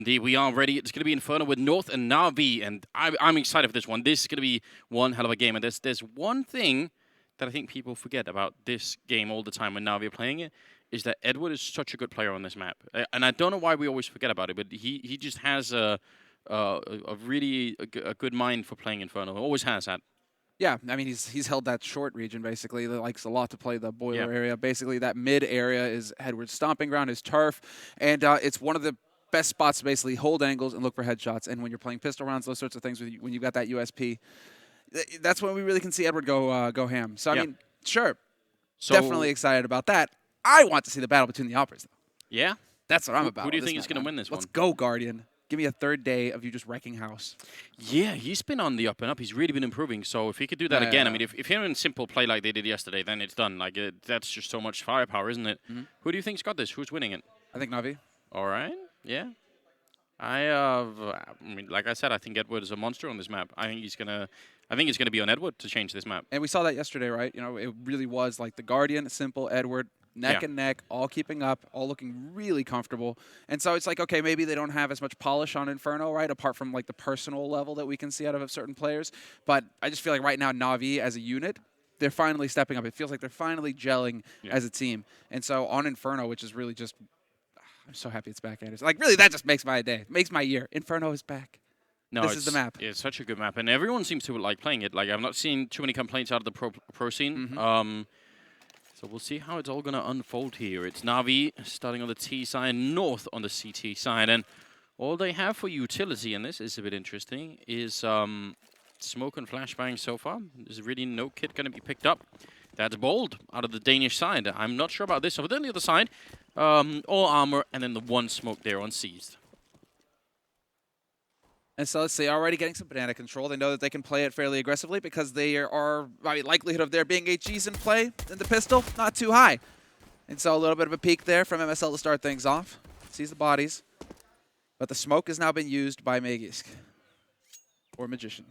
Indeed, we are ready. It's going to be Inferno with North and Navi, and I'm excited for this one. This is going to be one hell of a game, and there's one thing that I think people forget about this game all the time when Navi are playing it, is that Edward is such a good player on this map. And I don't know why we always forget about it, but he just has a really good mind for playing Inferno. Always has that. Yeah, I mean, he's held that short region, basically. He likes a lot to play the boiler Yeah. area. Basically, that mid area is Edward's stomping ground, his turf, and it's one of the best spots to basically hold angles and look for headshots. And when you're playing pistol rounds, those sorts of things, when you've got that USP, that's when we really can see Edward go ham. So, I mean, sure, definitely excited about that. I want to see the battle between the operas, though. Yeah? That's what I'm about. Who do you think is going to win this one? Let's go, Guardian. Give me a third day of you just wrecking house. Yeah, he's been on the up and up. He's really been improving. So if he could do that again, I mean, if you're in simple play like they did yesterday, then it's done. Like that's just so much firepower, isn't it? Who do you think's got this? Who's winning it? I think Navi. All right. Yeah. I mean, like I said, I think Edward is a monster on this map. I think it's gonna be on Edward to change this map. And we saw that yesterday, right? You know, it really was like the Guardian, simple, Edward, neck and neck, all keeping up, all looking really comfortable. And so it's like, okay, maybe they don't have as much polish on Inferno, right? Apart from like the personal level that we can see out of certain players. But I just feel like right now, Navi as a unit, they're finally stepping up. It feels like they're finally gelling as a team. And so on Inferno, which is really just, I'm so happy it's back, Anders. Like, really, that just makes my day, makes my year. Inferno is back. No, this is the map. It's such a good map, and everyone seems to like playing it. Like, I've not seen too many complaints out of the pro scene. So we'll see how it's all going to unfold here. It's Navi starting on the T side, North on the CT side, and all they have for utility, and this is a bit interesting, is smoke and flashbang so far. There's really no kit going to be picked up. That's bold out of the Danish side. I'm not sure about this. But then the other side, all armor, and then the one smoke there on seized. And so let's see, already getting some banana control. They know that they can play it fairly aggressively because they are, I mean, likelihood of there being HGs in play in the pistol, not too high. And so a little bit of a peek there from MSL to start things off. Sees the bodies. But the smoke has now been used by Magisk. Or Magician.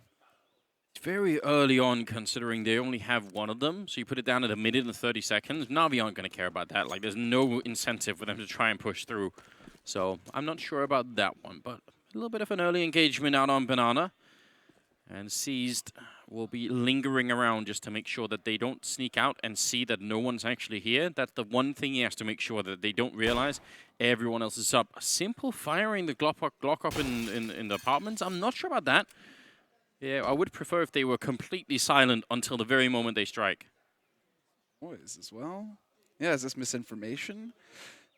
It's very early on considering they only have one of them. So you put it down at a minute and 30 seconds. Navi aren't going to care about that. Like, there's no incentive for them to try and push through. So I'm not sure about that one, but a little bit of an early engagement out on Banana. And Seized will be lingering around just to make sure that they don't sneak out and see that no one's actually here. That's the one thing he has to make sure that they don't realize everyone else is up. Simple firing the Glock up in the apartments. I'm not sure about that. Yeah, I would prefer if they were completely silent until the very moment they strike. What is this? Well, yeah, is this misinformation?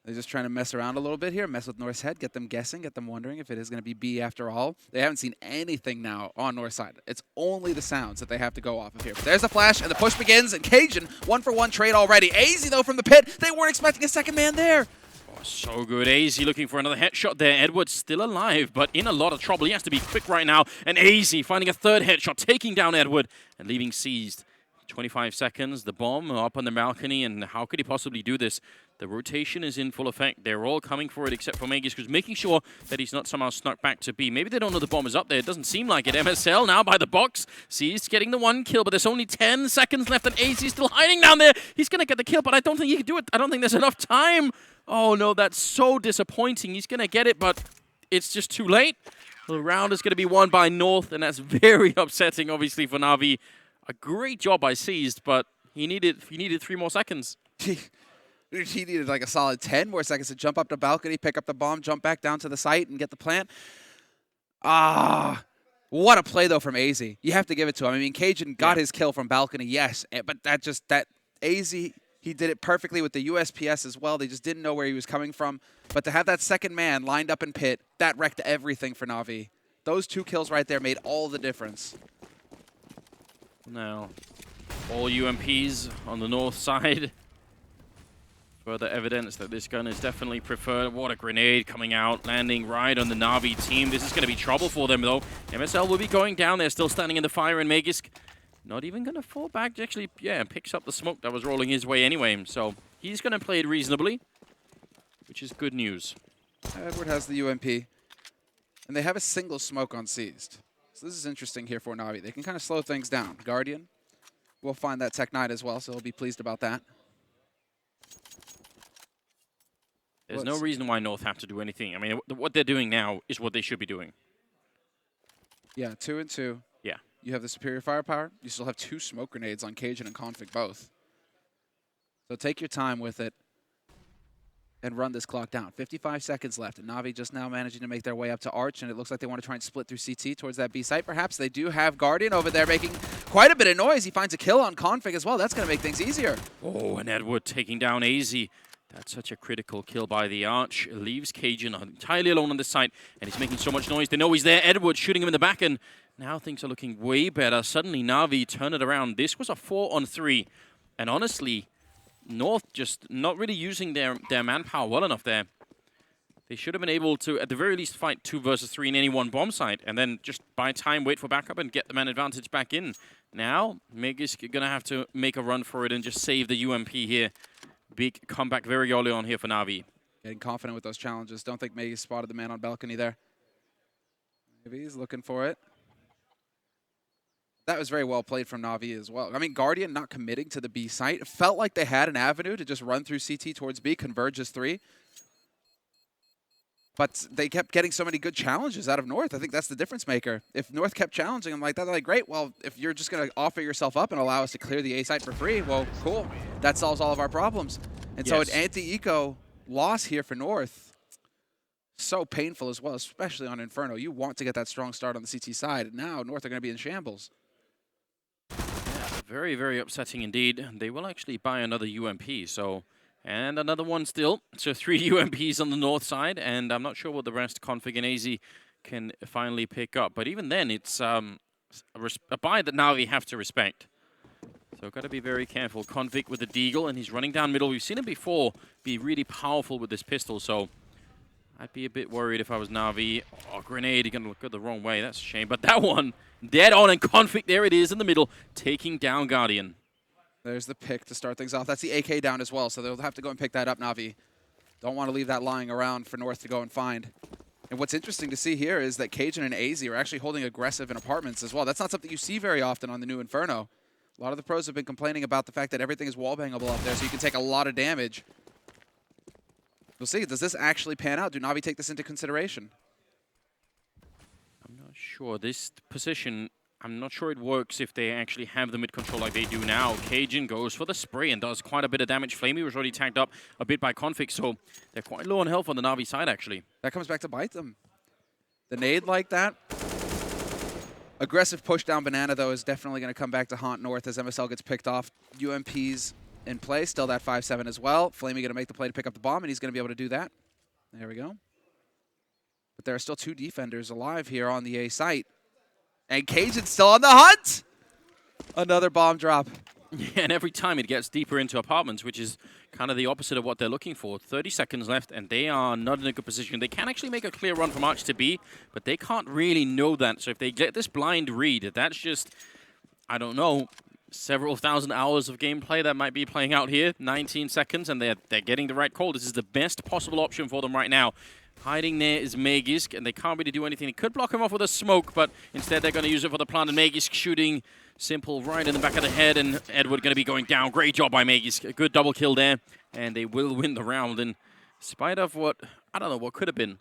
They're just trying to mess around a little bit here, mess with North's head, get them guessing, get them wondering if it is going to be B after all. They haven't seen anything now on North's side. It's only the sounds that they have to go off of here. But there's the flash, and the push begins, and Cajun, 1-for-1 trade already. AZ, though, from the pit. They weren't expecting a second man there. Oh, so good. AZ looking for another headshot there. Edward's still alive, but in a lot of trouble. He has to be quick right now. And AZ finding a third headshot, taking down Edward, and leaving Seized. 25 seconds, the bomb up on the balcony, and how could he possibly do this? The rotation is in full effect. They're all coming for it except for Magisk, who's making sure that he's not somehow snuck back to B. Maybe they don't know the bomb is up there. It doesn't seem like it. MSL now by the box. Seized getting the one kill, but there's only 10 seconds left, and AZ still hiding down there. He's going to get the kill, but I don't think he can do it. I don't think there's enough time. Oh, no, that's so disappointing. He's going to get it, but it's just too late. The round is going to be won by North, and that's very upsetting, obviously, for Navi. A great job by Seized, but he needed 3 more seconds. He needed like a solid 10 more seconds to jump up the balcony, pick up the bomb, jump back down to the site, and get the plant. What a play, though, from AZ. You have to give it to him. I mean, Cajun got his kill from balcony, yes, but that AZ, he did it perfectly with the USPS as well. They just didn't know where he was coming from. But to have that second man lined up in pit, that wrecked everything for Navi. Those 2 kills right there made all the difference. Now, all UMPs on the North side. Further evidence that this gun is definitely preferred. What a grenade coming out, landing right on the Navi team. This is going to be trouble for them, though. MSL will be going down there, still standing in the fire, and Magisk not even going to fall back. Actually, yeah, picks up the smoke that was rolling his way anyway. So he's going to play it reasonably, which is good news. Edward has the UMP, and they have a single smoke on Seized. So this is interesting here for Navi. They can kind of slow things down. Guardian will find that Tech Knight as well, so he'll be pleased about that. There's no reason why North have to do anything. I mean, what they're doing now is what they should be doing. Yeah, 2 and 2. Yeah. You have the superior firepower. You still have 2 smoke grenades on Cajun and Config both. So take your time with it and run this clock down. 55 seconds left, and Navi just now managing to make their way up to Arch, and it looks like they want to try and split through CT towards that B site. Perhaps they do have Guardian over there making quite a bit of noise. He finds a kill on Config as well. That's going to make things easier. Oh, and Edward taking down AZ. That's such a critical kill by the Arch. Leaves Cajun entirely alone on this side, and he's making so much noise. They know he's there. Edward shooting him in the back, and now things are looking way better. Suddenly, Navi turn it around. This was a 4-on-3, and honestly, North just not really using their manpower well enough there. They should have been able to, at the very least, fight 2 versus 3 in any one bomb site, and then just buy time, wait for backup, and get the man advantage back in. Now, Meg is going to have to make a run for it and just save the UMP here. Big comeback very early on here for Navi. Getting confident with those challenges. Don't think Maggie spotted the man on balcony there. Maybe he's looking for it. That was very well played from Navi as well. I mean, Guardian not committing to the B site. It felt like they had an avenue to just run through CT towards B, converge as 3. But they kept getting so many good challenges out of North. I think that's the difference maker. If North kept challenging them like that, they're like, great, well, if you're just going to offer yourself up and allow us to clear the A site for free, well, cool. That solves all of our problems. And so an anti-eco loss here for North, so painful as well, especially on Inferno. You want to get that strong start on the CT side. Now North are going to be in shambles. Very, very upsetting indeed. They will actually buy another UMP, so... And another one still. So 3 UMPs on the North side, and I'm not sure what the rest Config and AZ can finally pick up. But even then, it's a buy that Navi have to respect. So got to be very careful. Config with the Deagle, and he's running down middle. We've seen him before be really powerful with this pistol, so I'd be a bit worried if I was Navi. Oh, grenade, going to look the wrong way. That's a shame. But that one, dead on, and Config, there it is in the middle, taking down Guardian. There's the pick to start things off. That's the AK down as well, so they'll have to go and pick that up, Navi. Don't want to leave that lying around for North to go and find. And what's interesting to see here is that Cajun and AZ are actually holding aggressive in apartments as well. That's not something you see very often on the new Inferno. A lot of the pros have been complaining about the fact that everything is wallbangable up there, so you can take a lot of damage. We'll see. Does this actually pan out? Do Navi take this into consideration? I'm not sure. This position... I'm not sure it works if they actually have the mid-control like they do now. Cajun goes for the spray and does quite a bit of damage. Flamey was already tagged up a bit by Config, so they're quite low on health on the Navi side, actually. That comes back to bite them. The nade like that. Aggressive push down banana, though, is definitely going to come back to haunt North as MSL gets picked off. UMP's in play, still that 5-7 as well. Flamey going to make the play to pick up the bomb, and he's going to be able to do that. There we go. But there are still 2 defenders alive here on the A site. And Cajun's still on the hunt! Another bomb drop. Yeah, and every time it gets deeper into apartments, which is kind of the opposite of what they're looking for. 30 seconds left, and they are not in a good position. They can actually make a clear run from Arch to B, but they can't really know that. So if they get this blind read, that's just, I don't know, several thousand hours of gameplay that might be playing out here. 19 seconds, and they're getting the right call. This is the best possible option for them right now. Hiding there is Magisk, and they can't really do anything. They could block him off with a smoke, but instead they're going to use it for the plant, and Magisk shooting Simple right in the back of the head, and Edward going to be going down. Great job by Magisk. A good double kill there, and they will win the round. In spite of what, I don't know, what could have been.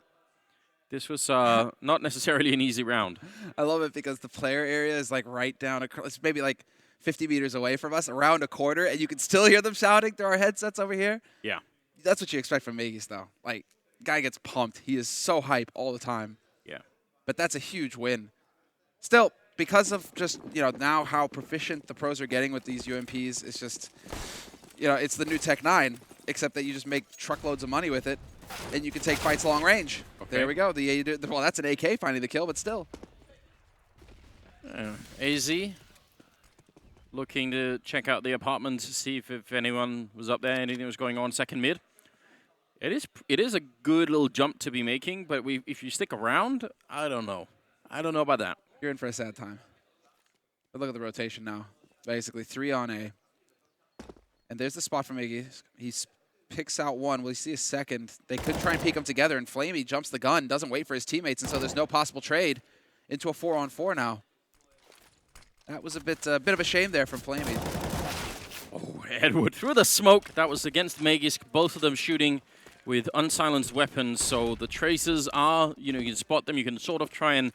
This was not necessarily an easy round. I love it because the player area is like right down, it's maybe like 50 meters away from us, around a quarter, and you can still hear them shouting through our headsets over here. Yeah. That's what you expect from Magisk, though. Like, guy gets pumped. He is so hype all the time. Yeah. But that's a huge win. Still, because of just, now how proficient the pros are getting with these UMPs, it's just, it's the new Tech 9, except that you just make truckloads of money with it, and you can take fights long range. Okay. There we go. Well, that's an AK finding the kill, but still. AZ looking to check out the apartment, see if anyone was up there, anything was going on. Second mid. It is a good little jump to be making, but if you stick around, I don't know. I don't know about that. You're in for a sad time. But look at the rotation now. Basically 3 on A. And there's the spot for Miggy. He picks out one. Will he see a second? They could try and peek them together, and Flamey jumps the gun, doesn't wait for his teammates, and so there's no possible trade into a 4-on-4 now. That was a bit of a shame there from Flamey. Oh, Edward through the smoke. That was against Magisk. Both of them shooting with unsilenced weapons, so the tracers are, you can spot them, you can sort of try and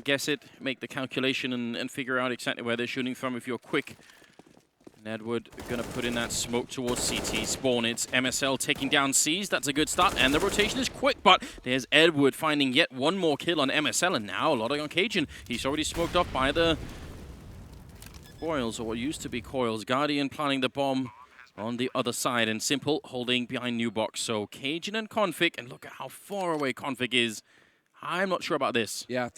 guess it, make the calculation and figure out exactly where they're shooting from if you're quick. And Edward gonna put in that smoke towards CT spawn. It's MSL taking down C's, that's a good start, and the rotation is quick, but there's Edward finding yet one more kill on MSL, and now a lot on Cajun. He's already smoked off by the coils, or what used to be coils. Guardian planting the bomb on the other side, and Simple holding behind New Box. So Cajun and Config, and look at how far away Config is. I'm not sure about this. Yeah,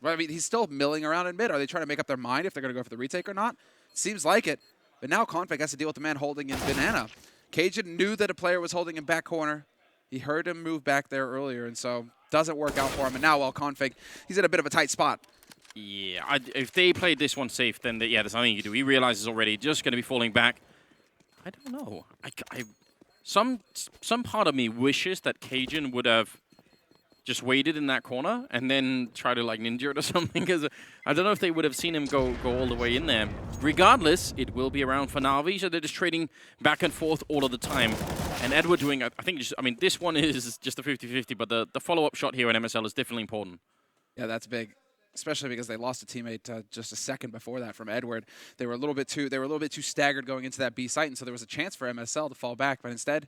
I mean, he's still milling around in mid. Are they trying to make up their mind if they're going to go for the retake or not? Seems like it. But now Config has to deal with the man holding in Banana. Cajun knew that a player was holding him back corner. He heard him move back there earlier, and so doesn't work out for him. And now, while Config, he's in a bit of a tight spot. Yeah, if they played this one safe, then yeah, there's nothing you can do. He realizes already just going to be falling back. I don't know. Some part of me wishes that Cajun would have just waited in that corner and then try to like ninja it or something, because I don't know if they would have seen him go all the way in there. Regardless, it will be around for Navi, so they're just trading back and forth all of the time. And Edward doing, I think, I mean, this one is just a 50-50, but the follow-up shot here in MSL is definitely important. Yeah, that's big. Especially because they lost a teammate just a second before that from Edward. They were a little bit too staggered going into that B site, and so there was a chance for MSL to fall back, but instead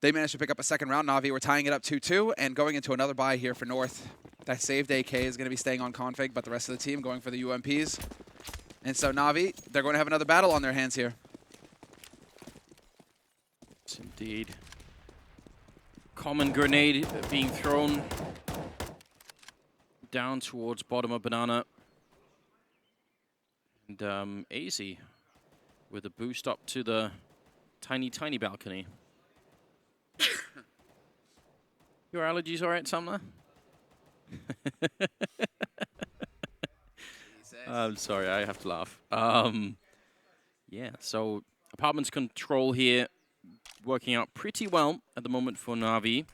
they managed to pick up a second round. Navi were tying it up 2-2 and going into another buy here for North. That saved AK is going to be staying on Config, but the rest of the team going for the UMPs. And so Navi, they're going to have another battle on their hands here. Yes, indeed. Common grenade being thrown down towards bottom of Banana. And AZ with a boost up to the tiny balcony. Your allergies all right, Semmler? I'm sorry, I have to laugh. Yeah, so apartments control here working out pretty well at the moment for Navi.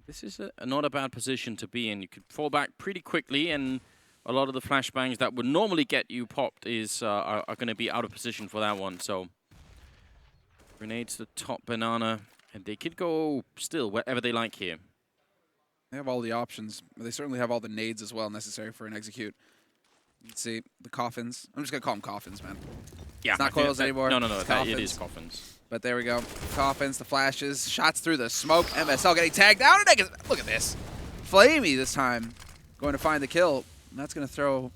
This is not a bad position to be in. You could fall back pretty quickly, and a lot of the flashbangs that would normally get you popped are going to be out of position for that one. So grenades to top Banana, and they could go still wherever they like here. They have all the options. They certainly have all the nades as well necessary for an execute. Let's see, the coffins. I'm just going to call them coffins, man. Yeah, it's not coils anymore. No, it is coffins. But there we go. Coffins, the flashes, shots through the smoke. MSL getting tagged down. And look at this. Flamey this time going to find the kill. And that's going to throw...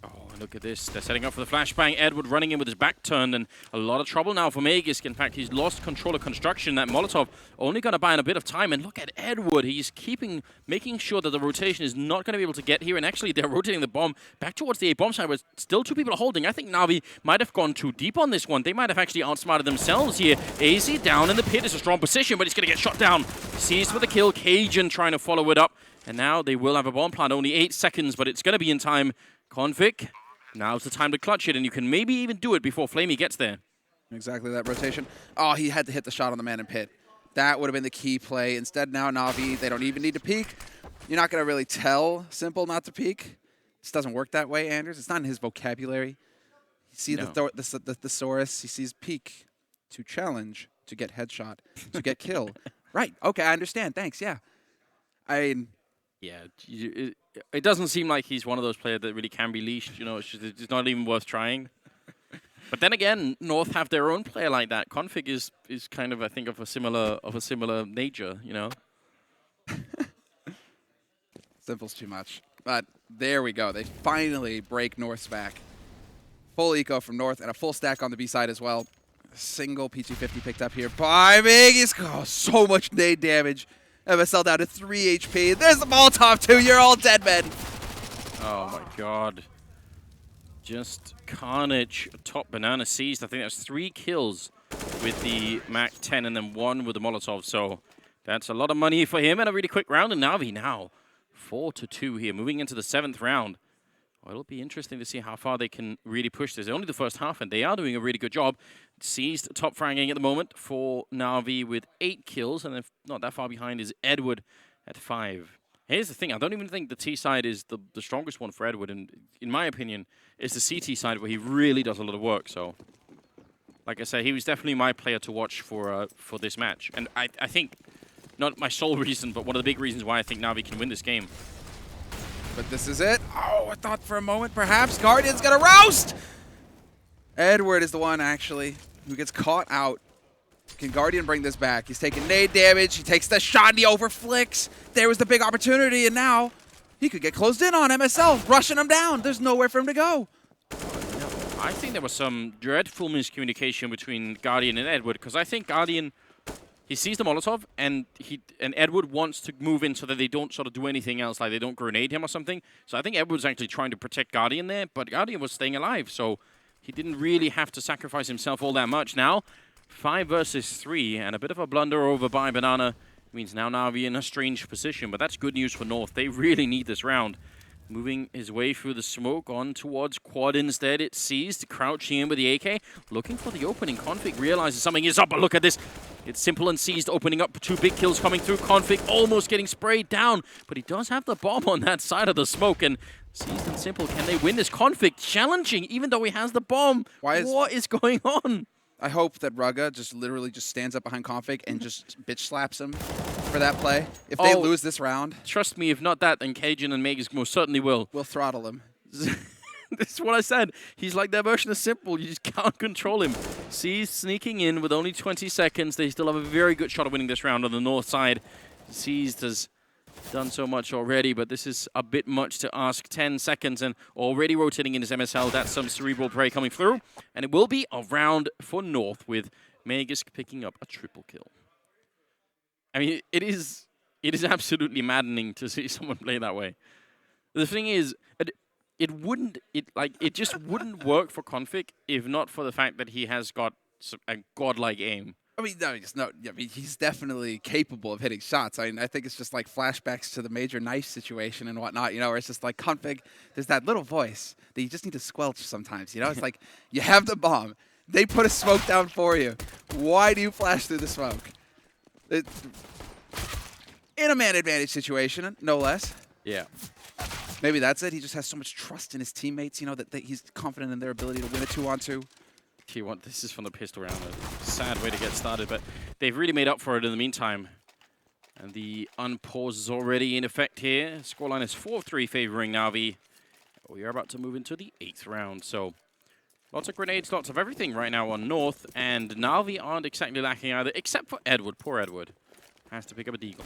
Oh, look at this. They're setting up for the flashbang. Edward running in with his back turned, and a lot of trouble now for Magisk. In fact, he's lost control of construction. That Molotov only going to buy in a bit of time. And look at Edward. He's making sure that the rotation is not going to be able to get here. And actually, they're rotating the bomb back towards the A-bomb side, where still two people are holding. I think Navi might have gone too deep on this one. They might have actually outsmarted themselves here. AZ down in the pit is a strong position, but he's going to get shot down. Seized with the kill. Cajun trying to follow it up. And now they will have a bomb plant. Only 8 seconds, but it's going to be in time. Config, now's the time to clutch it, and you can maybe even do it before Flamey gets there. Exactly that rotation. Oh, he had to hit the shot on the man in pit. That would have been the key play. Instead, now Navi, they don't even need to peek. You're not going to really tell Simple not to peek. It just doesn't work that way, Anders. It's not in his vocabulary. You see the thesaurus. He sees peek, to challenge, to get headshot, to get kill. Right. Okay, I understand. Thanks. Yeah. Yeah, it doesn't seem like he's one of those players that really can be leashed. It's not even worth trying. But then again, North have their own player like that. Config is kind of, I think, of a similar nature. Simple's too much. But there we go. They finally break North's back. Full eco from North and a full stack on the B side as well. A single P250 picked up here by Magisk. Oh, so much nade damage. MSL down to 3 HP. There's the Molotov too. You're all dead, men. Oh my god. Just carnage. Top Banana seized. I think that's 3 kills with the Mac 10 and then 1 with the Molotov. So that's a lot of money for him and a really quick round. And Navi now 4-2 here, moving into the 7th round. Well, it'll be interesting to see how far they can really push this. Only the first half, and they are doing a really good job. Seized top fragging at the moment for Navi with 8 kills, and then not that far behind is Edward at 5. Here's the thing, I don't even think the T side is the strongest one for Edward, and in my opinion, it's the CT side where he really does a lot of work, so. like I said, he was definitely my player to watch for this match. And I think, not my sole reason, but one of the big reasons why I think Navi can win this game. But this is it. Oh, I thought for a moment perhaps Guardian's gonna roast! Edward is the one, actually, who gets caught out. Can Guardian bring this back? He's taking nade damage. He takes the shot and he overflicks. There was the big opportunity, and now he could get closed in on MSL, rushing him down. There's nowhere for him to go. I think there was some dreadful miscommunication between Guardian and Edward, because I think Guardian, he sees the Molotov, and Edward wants to move in so that they don't sort of do anything else, like they don't grenade him or something. So I think Edward's actually trying to protect Guardian there, but Guardian was staying alive, so he didn't really have to sacrifice himself all that much. Now, 5 versus 3, and a bit of a blunder over by Banana means now Navi in a strange position, but that's good news for North. They really need this round. Moving his way through the smoke on towards Quad instead. It's seized, crouching in with the AK, looking for the opening. Config realizes something is up, but look at this. It's Simple and Seized opening up, 2 big kills coming through. Config almost getting sprayed down, but he does have the bomb on that side of the smoke, and Seized and Simple, can they win this? Config challenging, even though he has the bomb. What is going on? I hope that Rugga just literally just stands up behind Config and just bitch slaps him for that play. If they lose this round, trust me, if not that, then Cajun and Megas most certainly will. We'll throttle him. This is what I said. He's like their version of Simple. You just can't control him. Seized sneaking in with only 20 seconds. They still have a very good shot of winning this round on the north side. Seized has done so much already, but this is a bit much to ask. 10 seconds and already rotating in his MSL. That's some cerebral prey coming through. And it will be a round for North with Megas picking up a triple kill. I mean, it is absolutely maddening to see someone play that way. The thing is, it just wouldn't work for Config if not for the fact that he has got a godlike aim. I mean, he's definitely capable of hitting shots. I mean, I think it's just like flashbacks to the Major Knife situation and whatnot, you know, where it's just like Config, there's that little voice that you just need to squelch sometimes, you know? It's like, you have the bomb. They put a smoke down for you. Why do you flash through the smoke? In a man advantage situation, no less. Yeah. Maybe that's it. He just has so much trust in his teammates, you know, that he's confident in their ability to win a 2-on-2. This is from the pistol round. A sad way to get started, but they've really made up for it in the meantime. And the unpause is already in effect here. Scoreline is 4-3 favoring Navi. We are about to move into the 8th round, so lots of grenades, lots of everything right now on North, and Navi aren't exactly lacking either, except for Edward. Poor Edward. Has to pick up a deagle.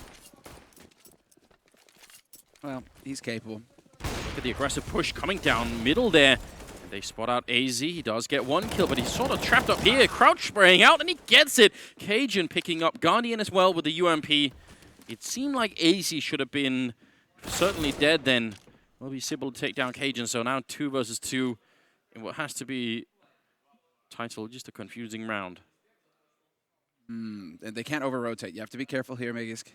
Well, he's capable. Look at the aggressive push coming down middle there. They spot out AZ. He does get 1 kill, but he's sort of trapped up here. Crouch spraying out, and he gets it. Cajun picking up Guardian as well with the UMP. It seemed like AZ should have been certainly dead then. Will be able to take down Cajun, so now 2 versus 2 in what has to be titled just a confusing round. And they can't over-rotate. You have to be careful here, Megisk.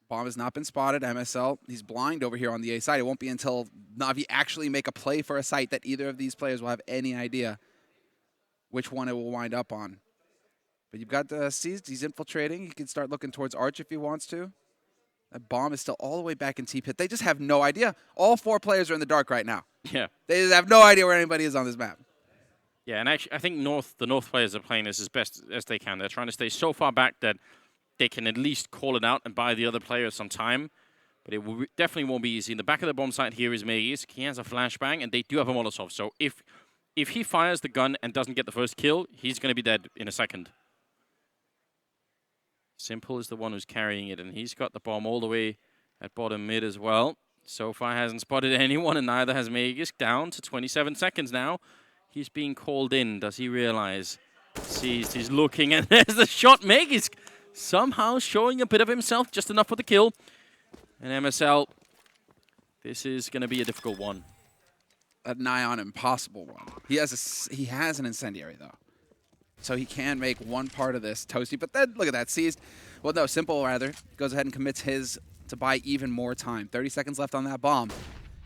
Bomb has not been spotted. MSL, he's blind over here on the A side. It won't be until Navi actually make a play for a site that either of these players will have any idea which one it will wind up on. But you've got Seized. He's infiltrating. He can start looking towards Arch if he wants to. That bomb is still all the way back in T-Pit. They just have no idea. All 4 players are in the dark right now. Yeah. They just have no idea where anybody is on this map. Yeah, and actually, I think the North players are playing this as best as they can. They're trying to stay so far back that they can at least call it out and buy the other players some time. But it definitely won't be easy. In the back of the bomb site here is Megas. He has a flashbang, and they do have a Molotov. So if he fires the gun and doesn't get the first kill, he's going to be dead in a second. Simple is the one who's carrying it, and he's got the bomb all the way at bottom mid as well. So far hasn't spotted anyone, and neither has Megas. Down to 27 seconds now. He's being called in. Does he realize? Seized. He's looking, and there's the shot. Megas somehow showing a bit of himself, just enough for the kill. And MSL, this is going to be a difficult one. A nigh on impossible one. He has an incendiary, though. So he can make one part of this toasty. But then, look at that, Seized. Well, no, Simple, rather, goes ahead and commits his to buy even more time. 30 seconds left on that bomb.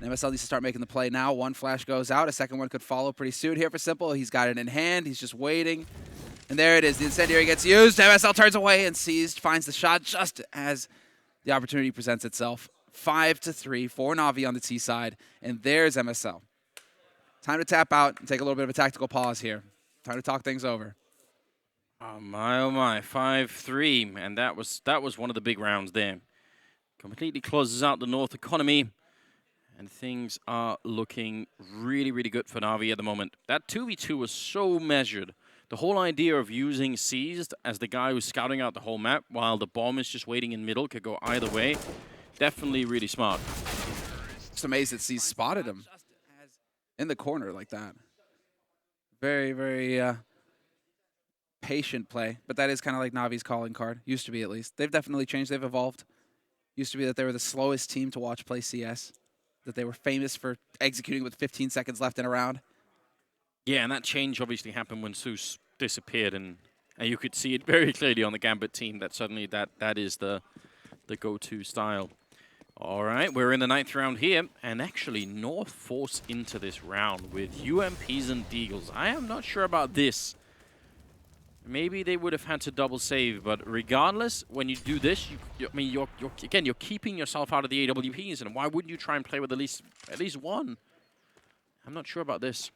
And MSL needs to start making the play now. 1 flash goes out. A second one could follow pretty soon here for Simple. He's got it in hand. He's just waiting. And there it is. The incendiary gets used. MSL turns away, and Seized finds the shot just as the opportunity presents itself. 5-3 for Navi on the T side. And there's MSL. Time to tap out and take a little bit of a tactical pause here. Time to talk things over. Oh my, 5-3, and that was one of the big rounds there. Completely closes out the North economy, and things are looking really, really good for Navi at the moment. That 2v2 was so measured. The whole idea of using Seized as the guy who's scouting out the whole map while the bomb is just waiting in middle, could go either way, definitely really smart. Just amazed that Seized spotted him in the corner like that. Very, very patient play, but that is kind of like Navi's calling card. Used to be, at least. They've definitely changed. They've evolved. Used to be that they were the slowest team to watch play CS, that they were famous for executing with 15 seconds left in a round. Yeah, and that change obviously happened when Zeus disappeared, and you could see it very clearly on the Gambit team that suddenly that is the go-to style. All right, we're in the 9th round here, and actually North force into this round with UMPs and Deagles. I am not sure about this. Maybe they would have had to double save, but regardless, when you do this, I mean, you're keeping yourself out of the AWPs, and why wouldn't you try and play with at least one? I'm not sure about this.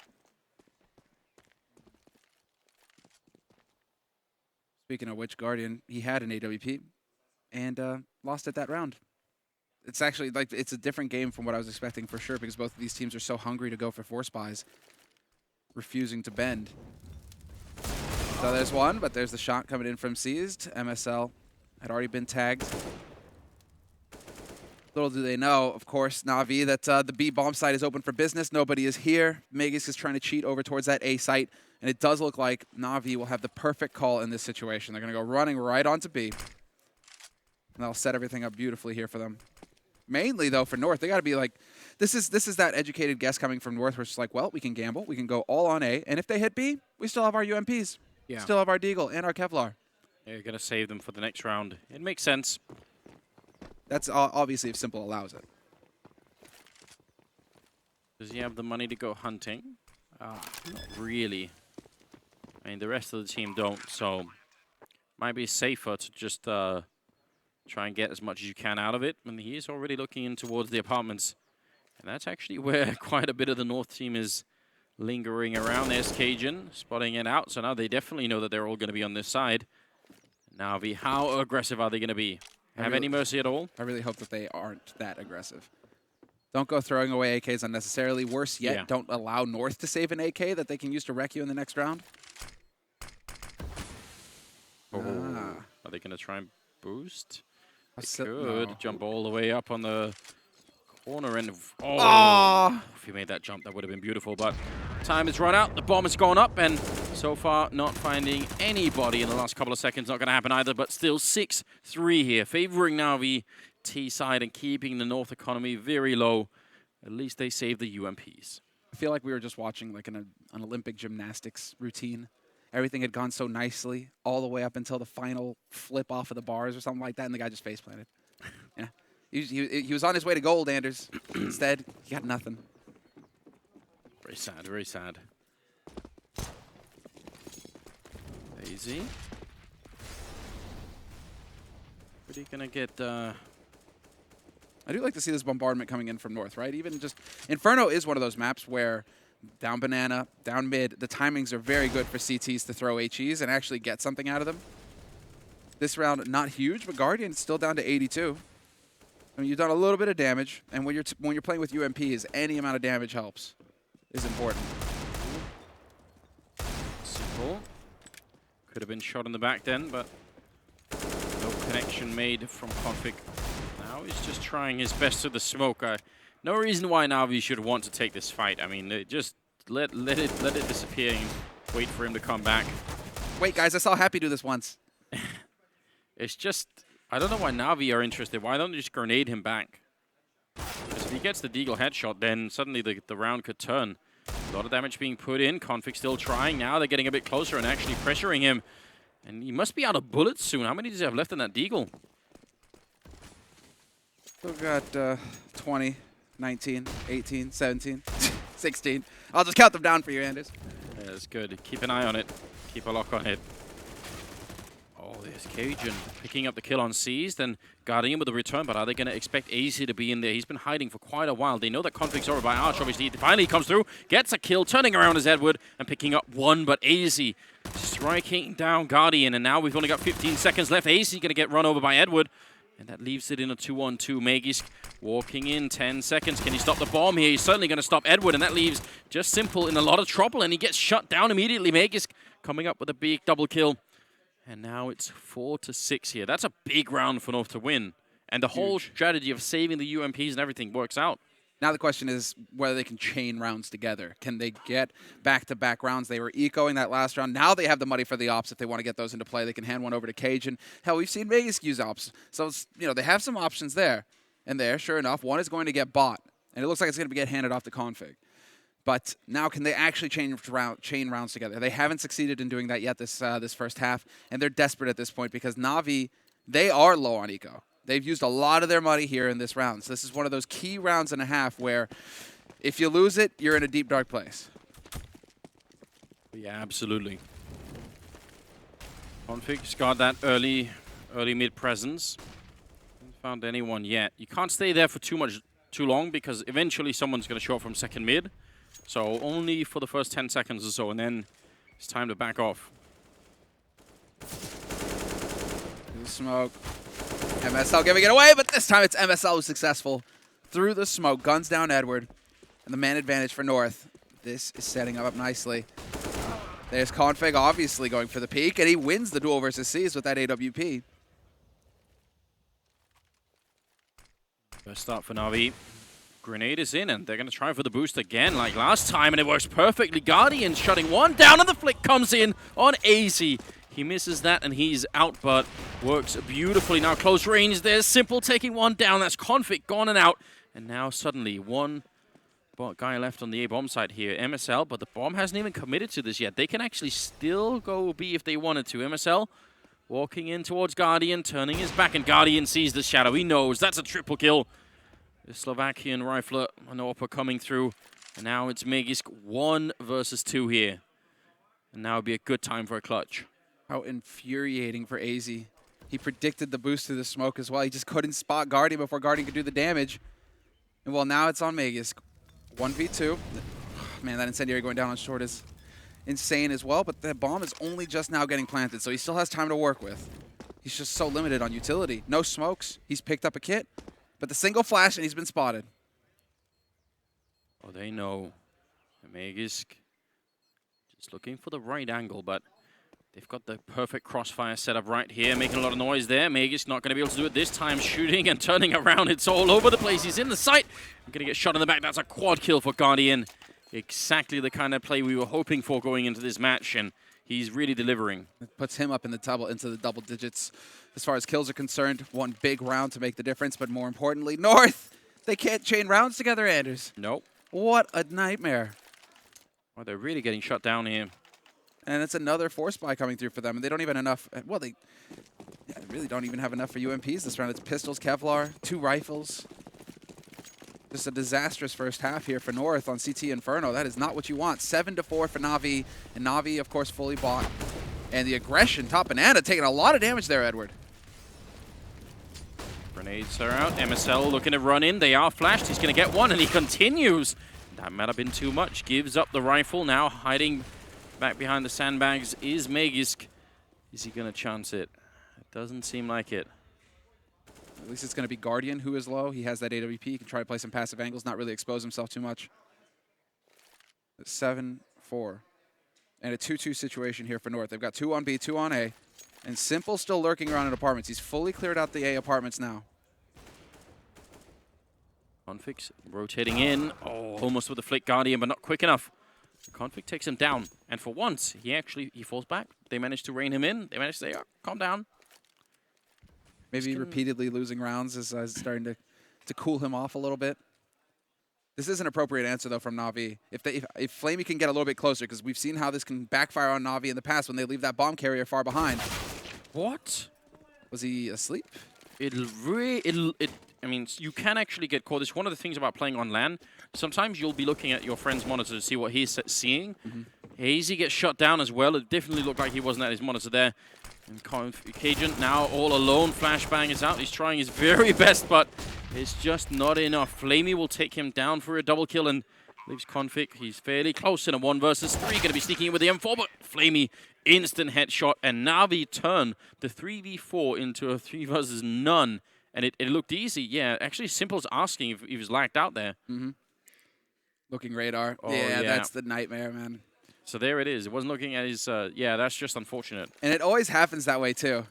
Speaking of which, Guardian, he had an AWP and lost it that round. It's actually like it's a different game from what I was expecting for sure, because both of these teams are so hungry to go for force buys, refusing to bend. So there's one, but there's the shot coming in from Seized. MSL had already been tagged. Little do they know, of course, Navi, that the B bomb site is open for business. Nobody is here. Magus is trying to cheat over towards that A site, and it does look like Navi will have the perfect call in this situation. They're going to go running right onto B, and that'll set everything up beautifully here for them. Mainly, though, for North, they got to be like, this is that educated guess coming from North, where it's just like, well, we can gamble, we can go all on A, and if they hit B, we still have our UMPs. Yeah. Still have our Deagle and our Kevlar. You're going to save them for the next round. It makes sense. That's obviously if Simple allows it. Does he have the money to go hunting? Not really. I mean, the rest of the team don't, so might be safer to just try and get as much as you can out of it. And he is already looking in towards the apartments. And that's actually where quite a bit of the North team is lingering around. There's Cajun spotting it out, so now they definitely know that they're all going to be on this side. Navi, how aggressive are they going to be? Have any mercy at all? I really hope that they aren't that aggressive. Don't go throwing away AKs unnecessarily. Worse yet, don't allow North to save an AK that they can use to wreck you in the next round. Oh. Are they going to try and boost? They could jump all the way up on the corner end. If you made that jump, that would have been beautiful, but time has run out. The bomb has gone up, and so far not finding anybody in the last couple of seconds. Not going to happen either, but still 6-3 here, favoring Navi T side and keeping the North economy very low. At least they saved the UMPs. I feel like we were just watching like an Olympic gymnastics routine. Everything had gone so nicely all the way up until the final flip off of the bars or something like that, and the guy just face planted. Yeah. He was on his way to gold, Anders. Instead, he got nothing. Very sad, very sad. Easy. What are you going to get? I do like to see this bombardment coming in from North, right? Even just Inferno is one of those maps where down banana, down mid, the timings are very good for CTs to throw HEs and actually get something out of them. This round, not huge, but Guardian's still down to 82. I mean, you've done a little bit of damage, and when you're playing with UMPs, any amount of damage helps. Is important. Simple. Could have been shot in the back then, but no connection made from Config. Now he's just trying his best to the smoke. No reason why Navi should want to take this fight. I mean, just let it disappear and wait for him to come back. Wait, guys, I saw Happy do this once. It's just, I don't know why Navi are interested. Why don't they just grenade him back? Because if he gets the Deagle headshot, then suddenly the round could turn. A lot of damage being put in. Config still trying. Now they're getting a bit closer and actually pressuring him. And he must be out of bullets soon. How many does he have left in that Deagle? Still got 20, 19, 18, 17, 16. I'll just count them down for you, Anders. Yeah, that's good. Keep an eye on it. Keep a lock on it. Oh, There's Cajun picking up the kill on Seized and Guardian with the return, but are they going to expect AZ to be in there? He's been hiding for quite a while. They know that Config's over by Arch, obviously. He finally comes through, gets a kill, turning around as Edward and picking up one, but AZ striking down Guardian, and now we've only got 15 seconds left. AZ going to get run over by Edward, and that leaves it in a 2-on-2. Magisk walking in, 10 seconds. Can he stop the bomb here? He's certainly going to stop Edward, and that leaves Just Simple in a lot of trouble, and he gets shut down immediately. Magisk coming up with a big double kill. And now it's 4-6 here. That's a big round for North to win. And the whole strategy of saving the UMPs and everything works out. Now the question is whether they can chain rounds together. Can they get back-to-back rounds? They were ecoing that last round. Now they have the money for the ops if they want to get those into play. They can hand one over to Cajun. Hell, we've seen Vegas use ops. So, they have some options there. And there, sure enough, one is going to get bought. And it looks like it's going to get handed off to Config. But now can they actually chain rounds together? They haven't succeeded in doing that yet this first half. And they're desperate at this point because Navi, they are low on eco. They've used a lot of their money here in this round. So this is one of those key rounds and a half where if you lose it, you're in a deep, dark place. Yeah, absolutely. Config's got that early mid presence. Haven't found anyone yet. You can't stay there for too long because eventually someone's going to show up from second mid. So only for the first 10 seconds or so, and then it's time to back off. There's smoke. MSL giving it away, but this time it's MSL who's successful. Through the smoke, guns down Edward, and the man advantage for North. This is setting up nicely. There's Config obviously going for the peak, and he wins the duel versus Seas with that AWP. First start for Navi. Grenade is in, and they're going to try for the boost again like last time, and it works perfectly. Guardian shutting one down, and the flick comes in on AZ. He misses that, and he's out, but works beautifully. Now close range, there's Simple taking one down. That's Config gone and out, and now suddenly one guy left on the A-bomb side here. MSL, but the bomb hasn't even committed to this yet. They can actually still go B if they wanted to. MSL walking in towards Guardian, turning his back, and Guardian sees the shadow. He knows that's a triple kill. The Slovakian rifler, Anorpa coming through. And now it's Magisk 1 versus 2 here. And now would be a good time for a clutch. How infuriating for AZ. He predicted the boost through the smoke as well. He just couldn't spot Guardian before Guardian could do the damage. And well, now it's on Magisk. 1v2. Man, that incendiary going down on short is insane as well, but the bomb is only just now getting planted, so he still has time to work with. He's just so limited on utility. No smokes. He's picked up a kit. But the single flash, and he's been spotted. Oh, they know. Magisk just looking for the right angle, but they've got the perfect crossfire set up right here, making a lot of noise there. Magisk not going to be able to do it this time, shooting and turning around. It's all over the place. He's in the sight. I'm going to get shot in the back. That's a quad kill for Guardian. Exactly the kind of play we were hoping for going into this match, and he's really delivering. It puts him up in into the double digits as far as kills are concerned. One big round to make the difference, but more importantly, North, they can't chain rounds together, Anders. Nope. What a nightmare. Well, they're really getting shut down here. And it's another force buy coming through for them, and they don't even have enough. Well, they really don't even have enough for UMPs this round. It's pistols, Kevlar, 2 rifles. Just a disastrous first half here for North on CT Inferno. That is not what you want. 7-4 for Navi, and Navi, of course, fully bought. And the aggression, Top Banana taking a lot of damage there, Edward. Grenades are out. MSL looking to run in. They are flashed. He's going to get one, and he continues. That might have been too much. Gives up the rifle. Now hiding back behind the sandbags is Magisk. Is he going to chance it? It doesn't seem like it. At least it's going to be Guardian who is low. He has that AWP. He can try to play some passive angles, not really expose himself too much. 7-4. And a 2-2 situation here for North. They've got 2 on B, 2 on A. And Simple still lurking around in apartments. He's fully cleared out the A apartments now. Config rotating in. Oh, almost with the flick Guardian, but not quick enough. Config takes him down. And for once, he falls back. They managed to rein him in. They managed to say, oh, calm down. Maybe repeatedly losing rounds is starting to cool him off a little bit. This is an appropriate answer, though, from Navi. If Flamey can get a little bit closer, because we've seen how this can backfire on Navi in the past when they leave that bomb carrier far behind. What? Was he asleep? I mean, you can actually get caught. It's one of the things about playing on LAN. Sometimes you'll be looking at your friend's monitor to see what he's seeing. Hazy gets shut down as well. It definitely looked like he wasn't at his monitor there. And Cajun now all alone. Flashbang is out. He's trying his very best, but it's just not enough. Flamey will take him down for a double kill and leaves Config. He's fairly close in a 1 versus 3. Going to be sneaking in with the M4, but Flamey instant headshot. And Navi turn the 3v4 into a 3 versus none. And it looked easy. Yeah, actually, Simple's asking if he was lagged out there. Looking radar. Oh, yeah, that's the nightmare, man. So there it is. It wasn't looking at his. Yeah, that's just unfortunate. And it always happens that way too,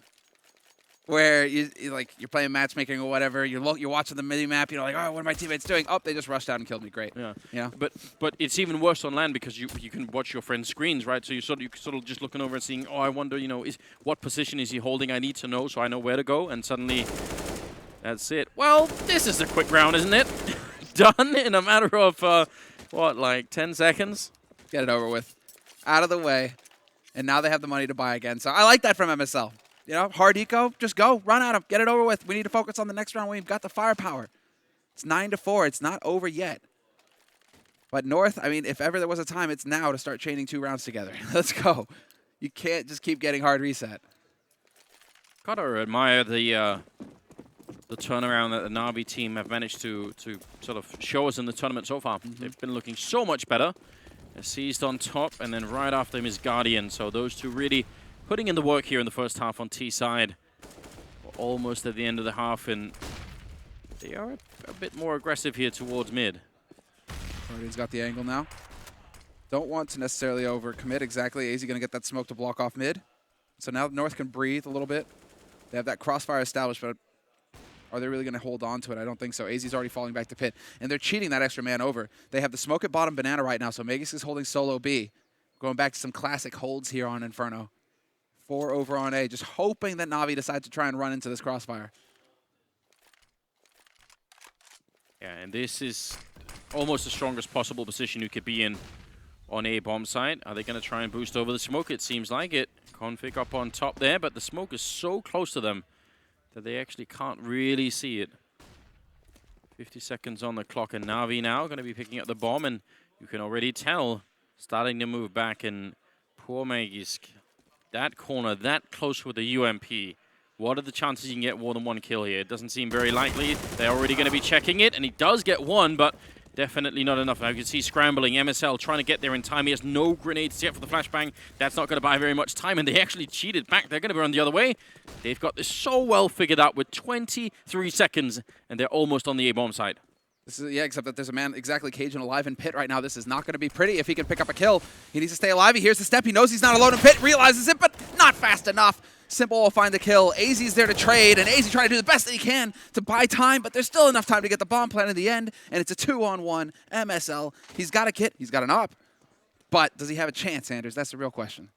where you're playing matchmaking or whatever. You're watching the mini map. You're like, oh, what are my teammates doing? Oh, they just rushed out and killed me. Great. Yeah. Yeah. But it's even worse on land because you can watch your friend's screens, right? So you sort of just looking over and seeing, oh, I wonder, what position is he holding? I need to know so I know where to go. And suddenly, that's it. Well, this is a quick round, isn't it? Done in a matter of what, like 10 seconds? Get it over with. Out of the way, and now they have the money to buy again. So I like that from MSL. Hard eco, just go, run at them, get it over with. We need to focus on the next round when we've got the firepower. It's 9-4. It's not over yet. But North, I mean, if ever there was a time, it's now to start chaining 2 rounds together. Let's go. You can't just keep getting hard reset. Gotta admire the turnaround that the Navi team have managed to sort of show us in the tournament so far. They've been looking so much better. Seized on top, and then right after him is Guardian. So those two really putting in the work here in the first half on T side. We're almost at the end of the half, and they are a bit more aggressive here towards mid. Guardian's got the angle now. Don't want to necessarily overcommit exactly. AZ going to get that smoke to block off mid. So now North can breathe a little bit. They have that crossfire established, but are they really going to hold on to it? I don't think so. AZ's already falling back to pit, and they're cheating that extra man over. They have the smoke at bottom banana right now, so Magus is holding solo B. Going back to some classic holds here on Inferno. 4 over on A, just hoping that Navi decides to try and run into this crossfire. Yeah, and this is almost the strongest possible position you could be in on A bomb site. Are they going to try and boost over the smoke? It seems like it. Config up on top there, but the smoke is so close to them that they actually can't really see it. 50 seconds on the clock, and Navi now going to be picking up the bomb, and you can already tell starting to move back, and poor Magisk. That corner, that close with the UMP. What are the chances you can get more than 1 kill here? It doesn't seem very likely. They're already going to be checking it, and he does get 1, but definitely not enough. Now you can see scrambling. MSL trying to get there in time. He has no grenades yet for the flashbang. That's not going to buy very much time, and they actually cheated back. They're going to run the other way. They've got this so well figured out with 23 seconds, and they're almost on the A-bomb side. This is, yeah, except that there's a man exactly Cajun alive in pit right now. This is not going to be pretty if he can pick up a kill. He needs to stay alive. He hears the step. He knows he's not alone in pit, realizes it, but not fast enough. Simple will find the kill. AZ's there to trade, and AZ trying to do the best that he can to buy time, but there's still enough time to get the bomb plant in the end, and it's a 2-on-1 MSL. He's got a kit. He's got an op. But does he have a chance, Anders? That's the real question.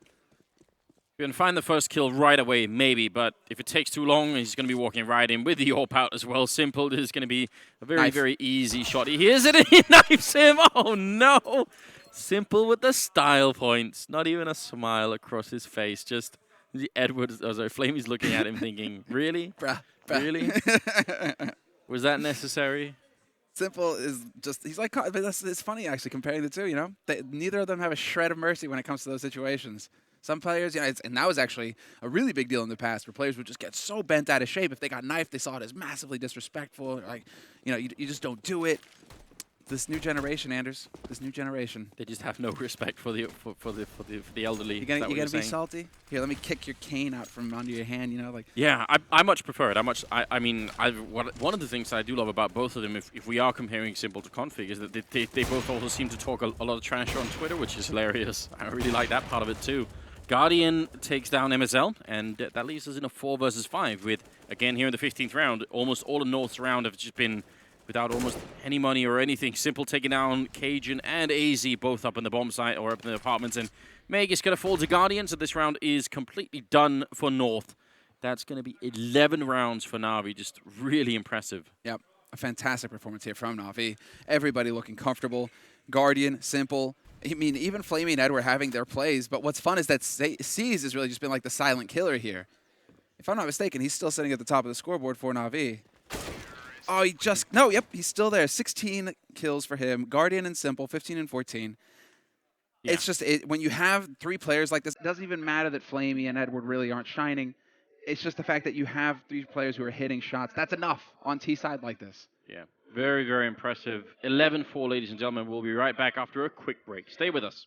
You can find the first kill right away, maybe, but if it takes too long, he's going to be walking right in with the AWP out as well. Simple is going to be a very, very easy shot. He hears it and he knifes him. Oh, no. Simple with the style points. Not even a smile across his face. Just the Edwards, oh, sorry, Flamey's looking at him thinking, really? Bruh. Really? Was that necessary? Simple is just, he's like, but it's funny actually comparing the two, you know? Neither of them have a shred of mercy when it comes to those situations. Some players, you know, and that was actually a really big deal in the past where players would just get so bent out of shape. If they got knifed, they saw it as massively disrespectful. Like, you know, you just don't do it. This new generation, Anders, this new generation. They just have no respect for the elderly. You gonna be salty? Here, let me kick your cane out from under your hand. You know, like. Yeah, I much prefer it. I mean, one of the things that I do love about both of them, if we are comparing Simple to Config, is that they both also seem to talk a lot of trash on Twitter, which is hilarious. I really like that part of it too. Guardian takes down MSL, and that leaves us in a 4 versus 5 with, again, here in the 15th round, almost all of North's round have just been without almost any money or anything. Simple taking down Cajun and AZ, both up in the bomb site or up in the apartments, and Meg is going to fall to Guardian, so this round is completely done for North. That's going to be 11 rounds for Navi, just really impressive. Yep, a fantastic performance here from Navi. Everybody looking comfortable. Guardian, Simple. I mean, even Flamey and Ed were having their plays, but what's fun is that C's has really just been like the silent killer here. If I'm not mistaken, he's still sitting at the top of the scoreboard for Navi. Oh, he's still there. 16 kills for him. Guardian and Simple, 15 and 14. It's just when you have 3 players like this, it doesn't even matter that Flamey and Edward really aren't shining. It's just the fact that you have 3 players who are hitting shots. That's enough on T side like this. Yeah, very, very impressive. 11-4, ladies and gentlemen. We'll be right back after a quick break. Stay with us.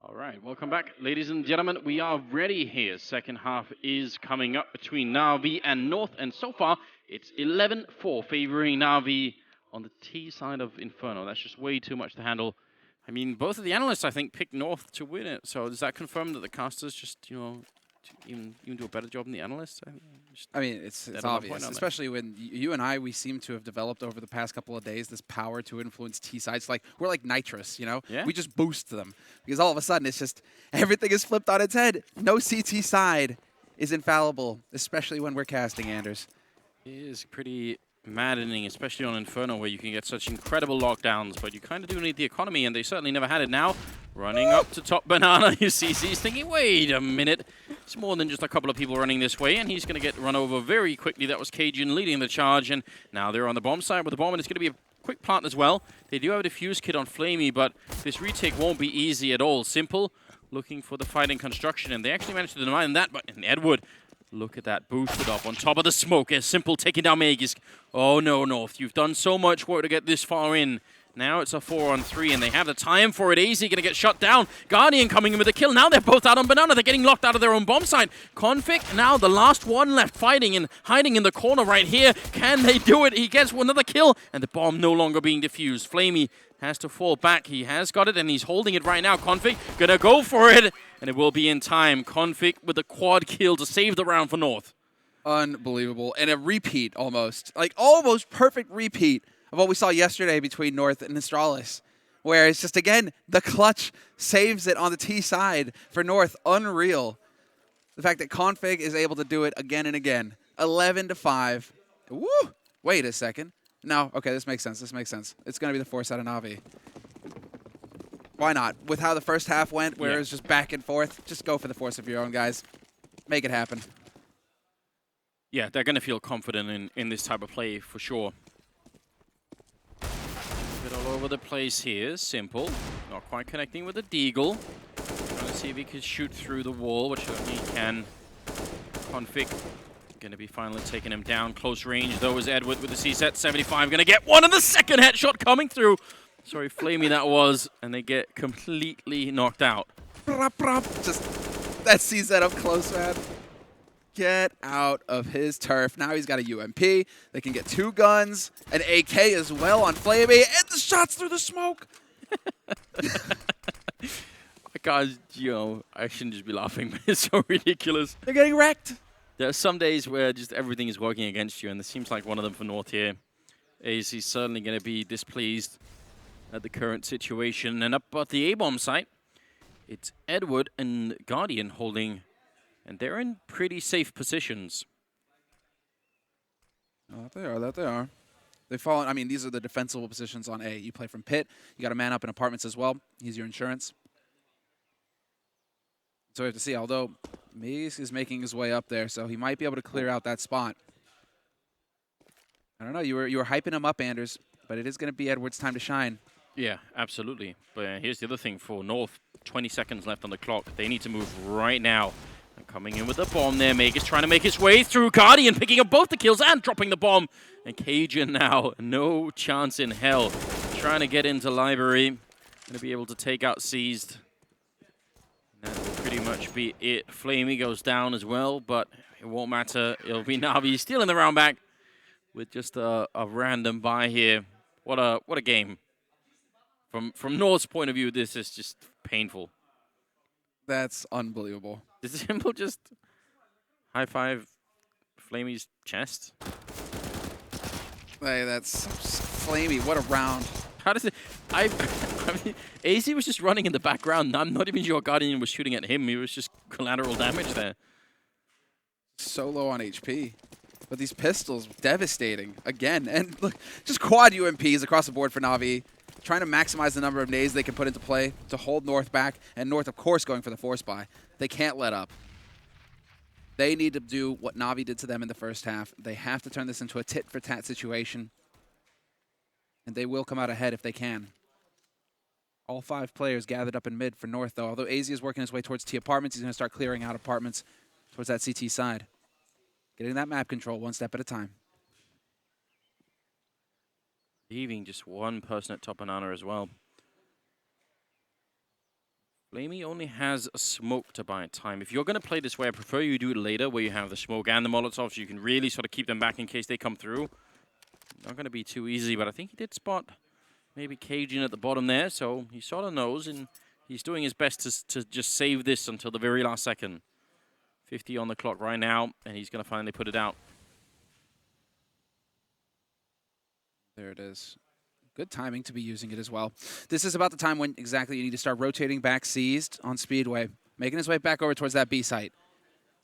All right, welcome back, ladies and gentlemen. We are ready here. Second half is coming up between Navi and North, and so far it's 11-4 favoring Navi on the T side of Inferno. That's just way too much to handle. I mean, both of the analysts, I think, picked North to win it. So does that confirm that the casters just, you know, even do a better job than the analysts? I mean, it's obvious, especially when you and I, we seem to have developed over the past couple of days this power to influence T sides. Like, we're like nitrous, you know? Yeah. We just boost them because all of a sudden it's just everything is flipped on its head. No CT side is infallible, especially when we're casting, Anders. It is pretty maddening, especially on Inferno, where you can get such incredible lockdowns, but you kind of do need the economy, and they certainly never had it. Now, running up to top Banana, you see, he's thinking, wait a minute, it's more than just a couple of people running this way, and he's going to get run over very quickly. That was Cajun leading the charge, and now they're on the bomb side with the bomb, and it's going to be a quick plant as well. They do have a defuse kit on Flamey, but this retake won't be easy at all. Simple, looking for the fighting construction, and they actually managed to deny that, but in Edward, look at that, boosted up on top of the smoke. As Simple taking down Magisk. Oh no, North, you've done so much work to get this far in. Now it's a 4-on-3, and they have the time for it. AZ going to get shut down. Guardian coming in with a kill. Now they're both out on Banana. They're getting locked out of their own bomb site. Config, now the last one left, fighting and hiding in the corner right here. Can they do it? He gets another kill, and the bomb no longer being defused. Flamey has to fall back. He has got it, and he's holding it right now. Config gonna go for it, and it will be in time. Config with a quad kill to save the round for North. Unbelievable. And a repeat almost. Like, almost perfect repeat of what we saw yesterday between North and Astralis, where it's just, again, the clutch saves it on the T side for North. Unreal. The fact that Config is able to do it again and again. 11-5. Woo! Wait a second. No, okay, this makes sense. This makes sense. It's going to be the force out of Navi. Why not? With how the first half went, where it was just back and forth, just go for the force of your own, guys. Make it happen. Yeah, they're going to feel confident in this type of play for sure. Bit all over the place here. Simple. Not quite connecting with the Deagle. Trying to see if he can shoot through the wall, which he can. Config going to be finally taking him down. Close range, though, is Edward with the C-set. 75 going to get one, and the second headshot coming through. Sorry, Flamey that was, and they get completely knocked out. Just that CZ up close, man. Get out of his turf. Now he's got a UMP. They can get 2 guns, an AK as well on Flamey, and the shots through the smoke. Guys, I shouldn't just be laughing, but it's so ridiculous. They're getting wrecked. There are some days where just everything is working against you, and this seems like one of them for North here. He's certainly going to be displeased at the current situation. And up at the A-bomb site, it's Edward and Guardian holding, and they're in pretty safe positions. Oh, that they are. They've fallen. I mean, these are the defensible positions on A. You play from pit. You got to man up in apartments as well. He's your insurance. So we have to see, although Maze is making his way up there, so he might be able to clear out that spot. I don't know. You were hyping him up, Anders, but it is going to be Edward's time to shine. Yeah, absolutely. But here's the other thing for North. 20 seconds left on the clock. They need to move right now. And coming in with the bomb there. Meg is trying to make his way through. Guardian picking up both the kills and dropping the bomb. And Cajun now, no chance in hell. Trying to get into Library. Going to be able to take out Seized. That will pretty much be it. Flamey goes down as well, but it won't matter. It'll be Navi stealing the round back with just a random buy here. What a game. From North's point of view, this is just painful. That's unbelievable. Is it simple just high five Flamey's chest? Hey, that's Flamey. What a round. How does it? I mean, AZ was just running in the background. I'm not even sure Guardian was shooting at him. He was just collateral damage there. So low on HP. But these pistols, devastating. Again, and look, just quad UMPs across the board for Navi. Trying to maximize the number of nades they can put into play to hold North back. And North, of course, going for the force buy. They can't let up. They need to do what Navi did to them in the first half. They have to turn this into a tit-for-tat situation. And they will come out ahead if they can. All 5 players gathered up in mid for North, though. Although AZ is working his way towards T apartments, he's going to start clearing out apartments towards that CT side. Getting that map control one step at a time. Leaving just one person at top banana as well. Flamey only has a smoke to buy time. If you're going to play this way, I prefer you do it later, where you have the smoke and the Molotov, so you can really sort of keep them back in case they come through. Not going to be too easy, but I think he did spot maybe Cajun at the bottom there, so he sort of knows, and he's doing his best to just save this until the very last second. 50 on the clock right now, and he's going to finally put it out. There it is. Good timing to be using it as well. This is about the time when exactly you need to start rotating back Seized on Speedway, making his way back over towards that B site.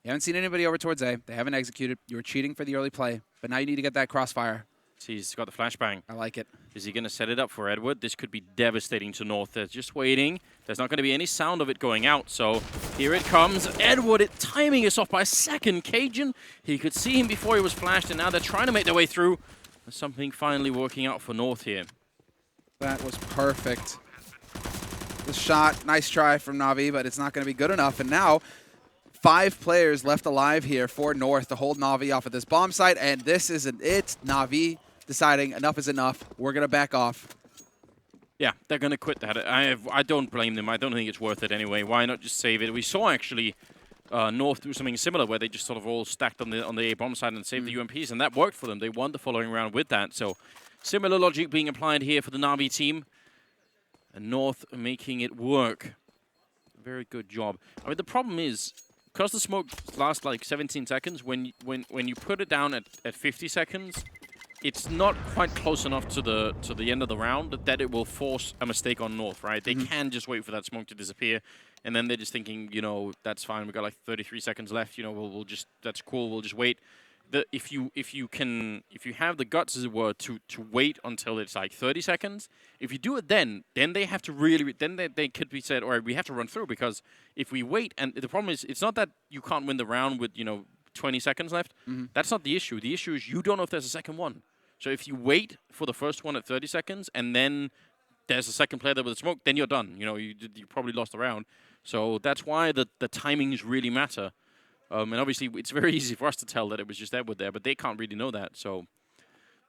You haven't seen anybody over towards A. They haven't executed. You were cheating for the early play, but now you need to get that crossfire. He's got the flashbang. I like it. Is he going to set it up for Edward? This could be devastating to North. They're just waiting. There's not going to be any sound of it going out, so here it comes. Edward, timing is off by a second. Cajun, he could see him before he was flashed, and now they're trying to make their way through. There's something finally working out for North here. That was perfect. The shot, nice try from Navi, but it's not going to be good enough. And now, 5 players left alive here for North to hold Navi off at this bomb site, and this isn't it. Navi deciding enough is enough. We're going to back off. Yeah, they're going to quit that. I don't blame them. I don't think it's worth it anyway. Why not just save it? We saw actually North do something similar where they just sort of all stacked on the A-bomb side and saved the UMPs, and that worked for them. They won the following round with that. So similar logic being applied here for the Navi team. And North making it work. Very good job. I mean, the problem is, because the smoke lasts like 17 seconds, when you put it down at 50 seconds, it's not quite close enough to the end of the round that it will force a mistake on North, right? They can just wait for that smoke to disappear, and then they're just thinking, you know, that's fine. We've got like 33 seconds left. You know, we'll just, that's cool. We'll just wait. If you have the guts, as it were, to wait until it's like 30 seconds, if you do it then they have to really, then they could be said, all right, we have to run through, because if we wait, and the problem is, it's not that you can't win the round with, you know, 20 seconds left. That's not the issue. The issue is you don't know if there's a second one. So if you wait for the first one at 30 seconds and then there's a second player there with a smoke, then you're done. You know, you probably lost the round. So that's why the timings really matter. And obviously, it's very easy for us to tell that it was just Edward there, but they can't really know that. So,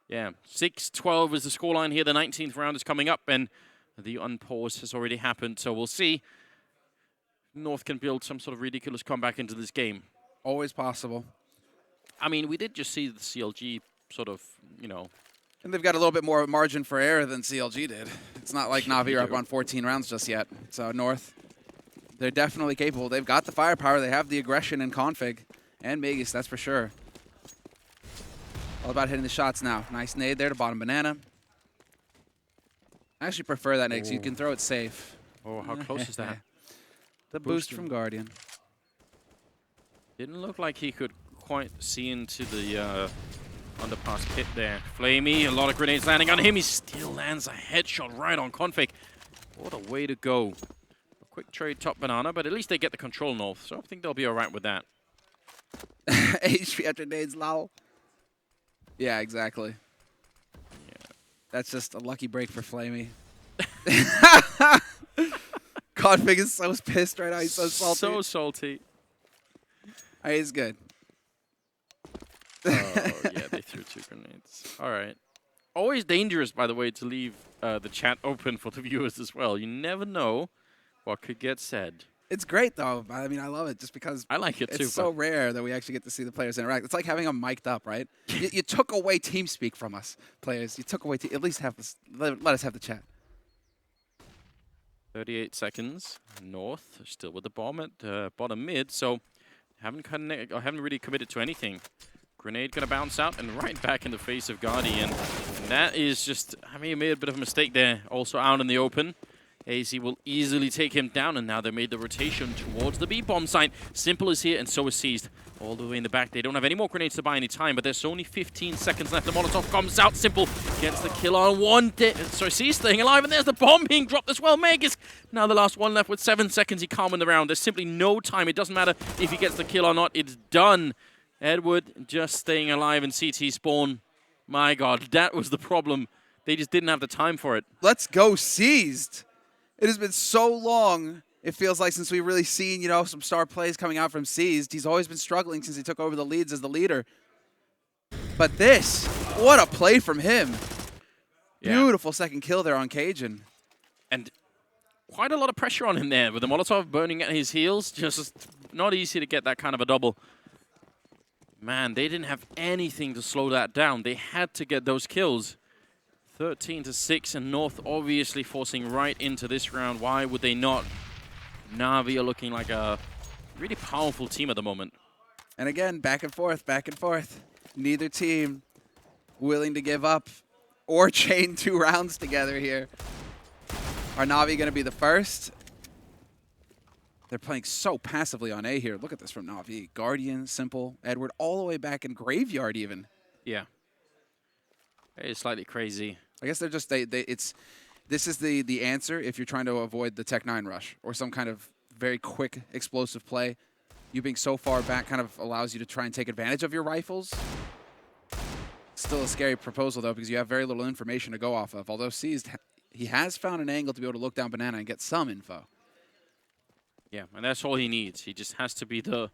yeah, 6-12 is the scoreline here. The 19th round is coming up, and the unpause has already happened. So we'll see. North can build some sort of ridiculous comeback into this game. Always possible. I mean, we did just see the CLG sort of, you know. And they've got a little bit more margin for error than CLG did. It's not like Navi are up on 14 rounds just yet. So North, they're definitely capable. They've got the firepower. They have the aggression and config. And Magus, that's for sure. All about hitting the shots now. Nice nade there to bottom banana. I actually prefer that nade because you can throw it safe. Oh, how close is that? The boost from Guardian. Didn't look like he could quite see into the underpass pit there. Flamey, a lot of grenades landing on him. He still lands a headshot right on config. What a way to go. A quick trade top banana, but at least they get the control North, so I think they'll be all right with that. HP after nades, lol. Yeah, exactly. Yeah. That's just a lucky break for Flamey. Config is so pissed right now. He's so salty. So salty. He's good. Oh, yeah, they threw 2 grenades. All right. Always dangerous, by the way, to leave the chat open for the viewers as well. You never know what could get said. It's great, though. I mean, I love it just because I like it, too. It's so rare that we actually get to see the players interact. It's like having them mic'd up, right? you took away TeamSpeak from us, players. You took away at least have this. Let us have the chat. 38 seconds. North still with the bomb at bottom mid, so haven't really committed to anything. Grenade gonna bounce out and right back in the face of Guardian. And that is just, I mean, he made a bit of a mistake there. Also out in the open. AZ will easily take him down, and now they made the rotation towards the B-bomb site. Simple is here, and so is Seized. All the way in the back. They don't have any more grenades to buy any time, but there's only 15 seconds left. The Molotov comes out. Simple gets the kill on one. Seized staying alive, and there's the bomb being dropped as well. Magus, now the last one left with 7 seconds. He can't win the round. There's simply no time. It doesn't matter if he gets the kill or not. It's done. Edward just staying alive in CT spawn. My God, that was the problem. They just didn't have the time for it. Let's go Seized. It has been so long, it feels like, since we've really seen, you know, some star plays coming out from Seized. He's always been struggling since he took over the leads as the leader. But this, what a play from him. Yeah. Beautiful second kill there on Cajun. And quite a lot of pressure on him there with the Molotov burning at his heels. Just not easy to get that kind of a double. Man, they didn't have anything to slow that down. They had to get those kills. 13-6, and North obviously forcing right into this round. Why would they not? Navi are looking like a really powerful team at the moment. And again, back and forth, back and forth. Neither team willing to give up or chain 2 rounds together here. Are Navi going to be the first? They're playing so passively on A here. Look at this from Navi. Guardian, Simple, Edward, all the way back in Graveyard even. Yeah. It's slightly crazy. I guess they're just, this is the answer if you're trying to avoid the Tech 9 rush or some kind of very quick, explosive play. You being so far back kind of allows you to try and take advantage of your rifles. Still a scary proposal, though, because you have very little information to go off of. Although Seized, he has found an angle to be able to look down Banana and get some info. Yeah, and that's all he needs. He just has to be the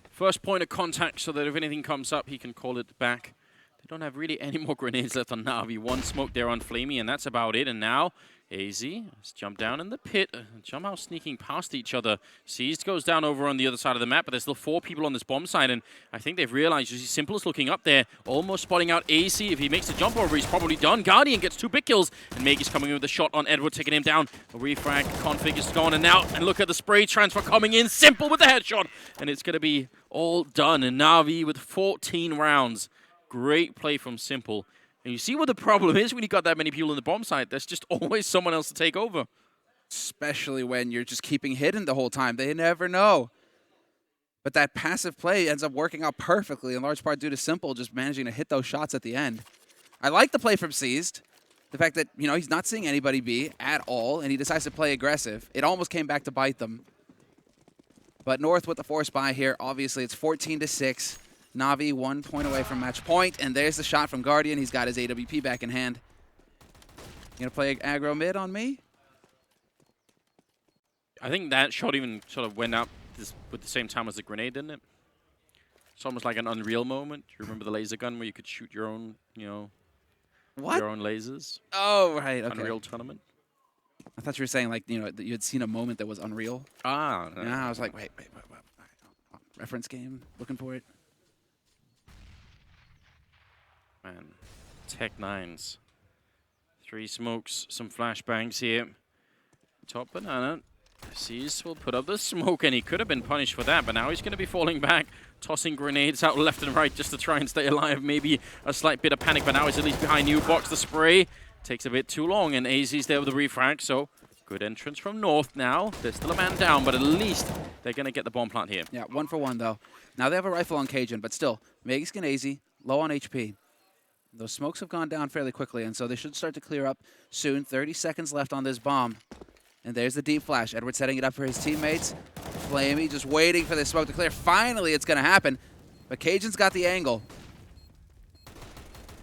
first point of contact so that if anything comes up, he can call it back. They don't have really any more grenades left on Navi. One smoke there on Flamey, and that's about it. And now AZ has jumped down in the pit, somehow sneaking past each other. Seized goes down over on the other side of the map, but there's still 4 people on this bomb side, and I think they've realized you see Simple is looking up there, almost spotting out AZ. If he makes the jump over, he's probably done. Guardian gets 2 big kills, and Meg is coming in with a shot on Edward, taking him down. A refrag config is gone, and now, and look at the spray transfer coming in. Simple with the headshot, and it's going to be all done. And Navi with 14 rounds. Great play from Simple. And you see what the problem is when you got that many people in the bomb site. There's just always someone else to take over. Especially when you're just keeping hidden the whole time. They never know. But that passive play ends up working out perfectly, in large part due to Simple just managing to hit those shots at the end. I like the play from Seized. The fact that, you know, he's not seeing anybody B at all, and he decides to play aggressive. It almost came back to bite them. But North with the force buy here. Obviously, it's 14-6. Navi 1 point away from match point, and there's the shot from Guardian. He's got his AWP back in hand. You gonna play aggro mid on me? I think that shot even sort of went up with the same time as the grenade, didn't it? It's almost like an Unreal moment. You remember the laser gun where you could shoot your own, you know, what? your own lasers? Oh, right, okay. Unreal Tournament. I thought you were saying, like, you know, that you had seen a moment that was unreal. Ah. No. Yeah, I was like, wait. Reference game, looking for it. Man, Tech 9s. 3 smokes, some flashbangs here. Top banana. Sees will put up the smoke, and he could have been punished for that, but now he's going to be falling back, tossing grenades out left and right just to try and stay alive. Maybe a slight bit of panic, but now he's at least behind you. Box the spray. Takes a bit too long, and AZ's there with the refrag, so good entrance from North now. There's still a man down, but at least they're going to get the bomb plant here. Yeah, 1 for 1, though. Now they have a rifle on Cajun, but still, Megaskin AZ, low on HP. Those smokes have gone down fairly quickly, and so they should start to clear up soon. 30 seconds left on this bomb. And there's the deep flash. Edward setting it up for his teammates. Flamey just waiting for the smoke to clear. Finally, it's going to happen. But Cajun's got the angle.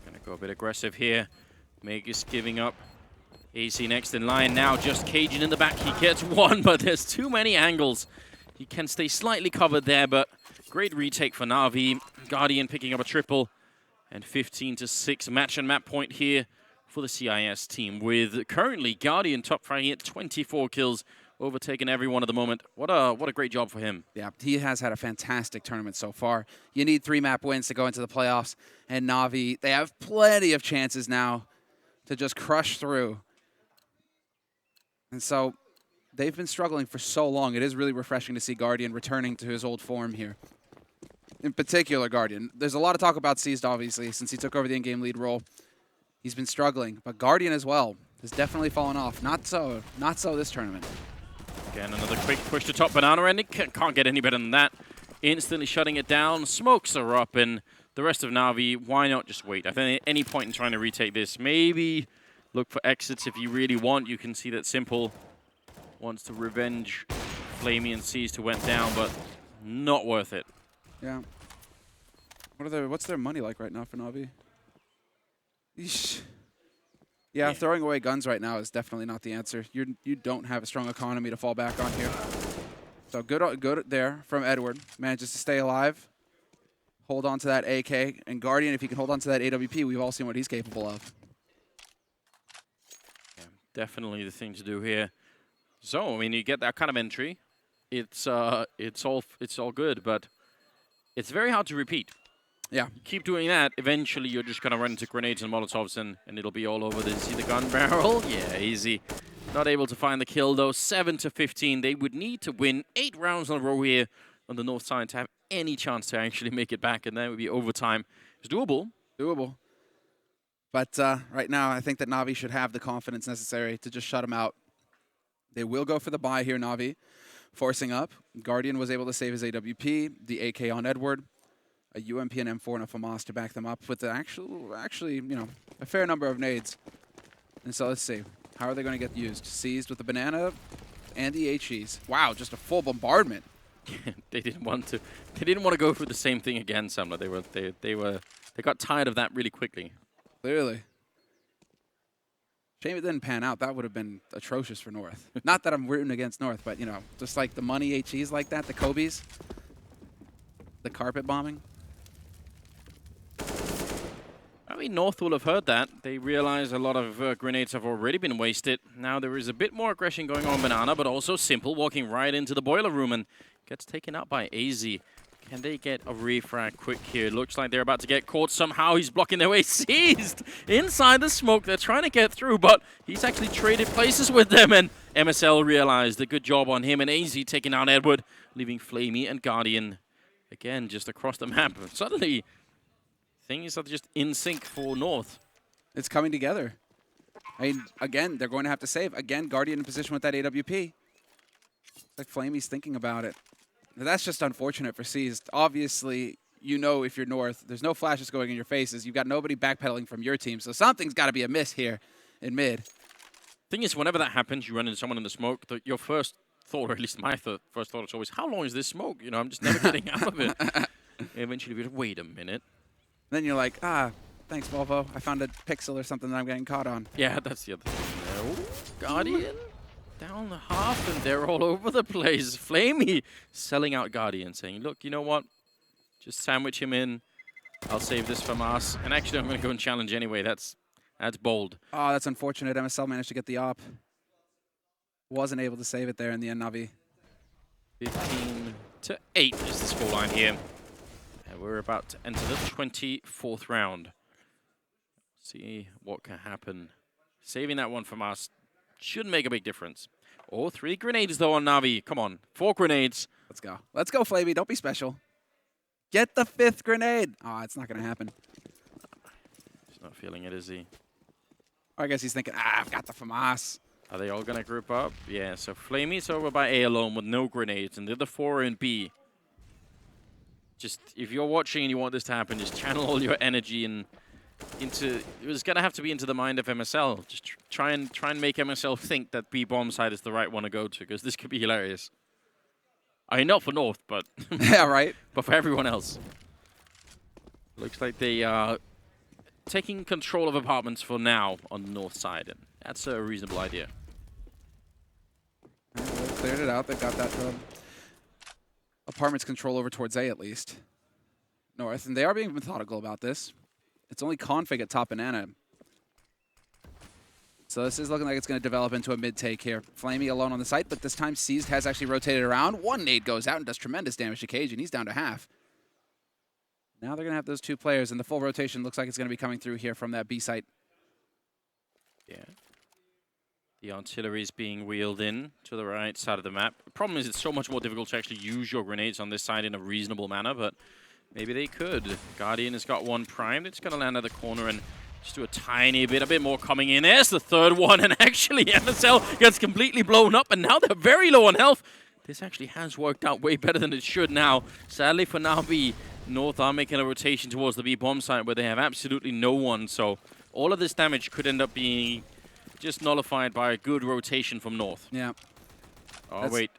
Going to go a bit aggressive here. Megas giving up. AC next in line now. Just Cajun in the back. He gets one, but there's too many angles. He can stay slightly covered there, but great retake for Na'Vi. Guardian picking up a triple. And 15-6 match and map point here for the CIS team, with currently Guardian top fighting at 24 kills, overtaking everyone at the moment. What a great job for him. Yeah, he has had a fantastic tournament so far. You need 3 map wins to go into the playoffs, and Na'Vi, they have plenty of chances now to just crush through. And so they've been struggling for so long. It is really refreshing to see Guardian returning to his old form here. In particular, Guardian. There's a lot of talk about Seized, obviously, since he took over the in-game lead role. He's been struggling, but Guardian as well has definitely fallen off. Not so this tournament. Again, another quick push to top banana, and it can't get any better than that. Instantly shutting it down. Smokes are up, and the rest of Na'Vi, why not just wait? I think at any point in trying to retake this, maybe look for exits if you really want. You can see that Simple wants to revenge Flamey and Seized who went down, but not worth it. Yeah. What's their money like right now for Na'Vi? Eesh. Yeah, throwing away guns right now is definitely not the answer. You don't have a strong economy to fall back on here. So good there from Edward. Manages to stay alive. Hold on to that AK. And Guardian, if he can hold on to that AWP, we've all seen what he's capable of. Yeah, definitely the thing to do here. So, I mean, you get that kind of entry. It's all good, but it's very hard to repeat. Yeah. Keep doing that, eventually you're just going to run into grenades and molotovs and it'll be all over. Did you see the gun barrel? Yeah, easy. Not able to find the kill, though. 7-15. They would need to win 8 rounds in a row here on the north side to have any chance to actually make it back, and then it would be overtime. It's doable. Doable. But right now, I think that Na'Vi should have the confidence necessary to just shut him out. They will go for the buy here, Na'Vi. Forcing up. Guardian was able to save his AWP, the AK on Edward, a UMP and M4 and a FAMAS to back them up with the actually, you know, a fair number of nades. And so let's see. How are they going to get used? Seized with the banana and the HEs. Wow, just a full bombardment. They didn't want to. They didn't want to go through the same thing again, Semmler. They got tired of that really quickly. Clearly. Shame it didn't pan out. That would have been atrocious for North. Not that I'm rooting against North, but, you know, just like the money HEs like that, the Kobe's, the carpet bombing. I mean, North will have heard that. They realize a lot of grenades have already been wasted. Now there is a bit more aggression going on Banana, but also Simple walking right into the boiler room and gets taken out by AZ. Can they get a refrag quick here? Looks like they're about to get caught somehow. He's blocking their way. Seized inside the smoke. They're trying to get through, but he's actually traded places with them, and MSL realized a good job on him, and AZ taking out Edward, leaving Flamey and Guardian again just across the map. Suddenly, things are just in sync for North. It's coming together. I mean, again, they're going to have to save. Again, Guardian in position with that AWP. Like Flamey's thinking about it. That's just unfortunate for Seized. Obviously, you know if you're North, there's no flashes going in your faces. You've got nobody backpedaling from your team, so something's got to be amiss here in mid. Thing is, whenever that happens, you run into someone in the smoke, your first thought, or at least my first thought, is always, how long is this smoke? You know, I'm just never getting out of it. Eventually, we wait a minute. Then you're like, thanks, Volvo. I found a pixel or something that I'm getting caught on. Yeah, that's the other thing. No. Guardian down the half, and they're all over the place. Flamey selling out Guardian, saying, look, you know what? Just sandwich him in. I'll save this for Mars. And actually, I'm going to go and challenge anyway. That's bold. Oh, that's unfortunate. MSL managed to get the op. Wasn't able to save it there in the end, Navi. 15 to 8 is the scoreline here. And we're about to enter the 24th round. See what can happen. Saving that one from us should make a big difference. Oh, 3 grenades though on Navi. Come on, 4 grenades. Let's go. Let's go, Flavy. Don't be special. Get the 5th grenade. Oh, it's not going to happen. He's not feeling it, is he? Or I guess he's thinking, I've got the FAMAS. Are they all going to group up? Yeah, so Flamey's over by A alone with no grenades, and the other 4 are in B. Just, if you're watching and you want this to happen, just channel all your energy into... It was going to have to be into the mind of MSL. Just try and make MSL think that B bomb side is the right one to go to, because this could be hilarious. I mean, not for North, but... Yeah, right? But for everyone else. Looks like they are taking control of apartments for now on the North side, and that's a reasonable idea. They cleared it out. They've got that apartments control over towards A at least. North. And they are being methodical about this. It's only config at top banana. So this is looking like it's going to develop into a mid-take here. Flamey alone on the site, but this time Seized has actually rotated around. One nade goes out and does tremendous damage to Cage, and he's down to half. Now they're going to have those 2 players, and the full rotation looks like it's going to be coming through here from that B site. Yeah. The artillery is being wheeled in to the right side of the map. The problem is it's so much more difficult to actually use your grenades on this side in a reasonable manner, but maybe they could. Guardian has got one primed. It's going to land at the corner and just do a tiny bit, a bit more coming in. There's the 3rd one, and actually MSL gets completely blown up, and now they're very low on health. This actually has worked out way better than it should now. Sadly for Navi, North are making a rotation towards the B bomb site where they have absolutely no one, so all of this damage could end up being just nullified by a good rotation from North. Yeah. Oh, wait.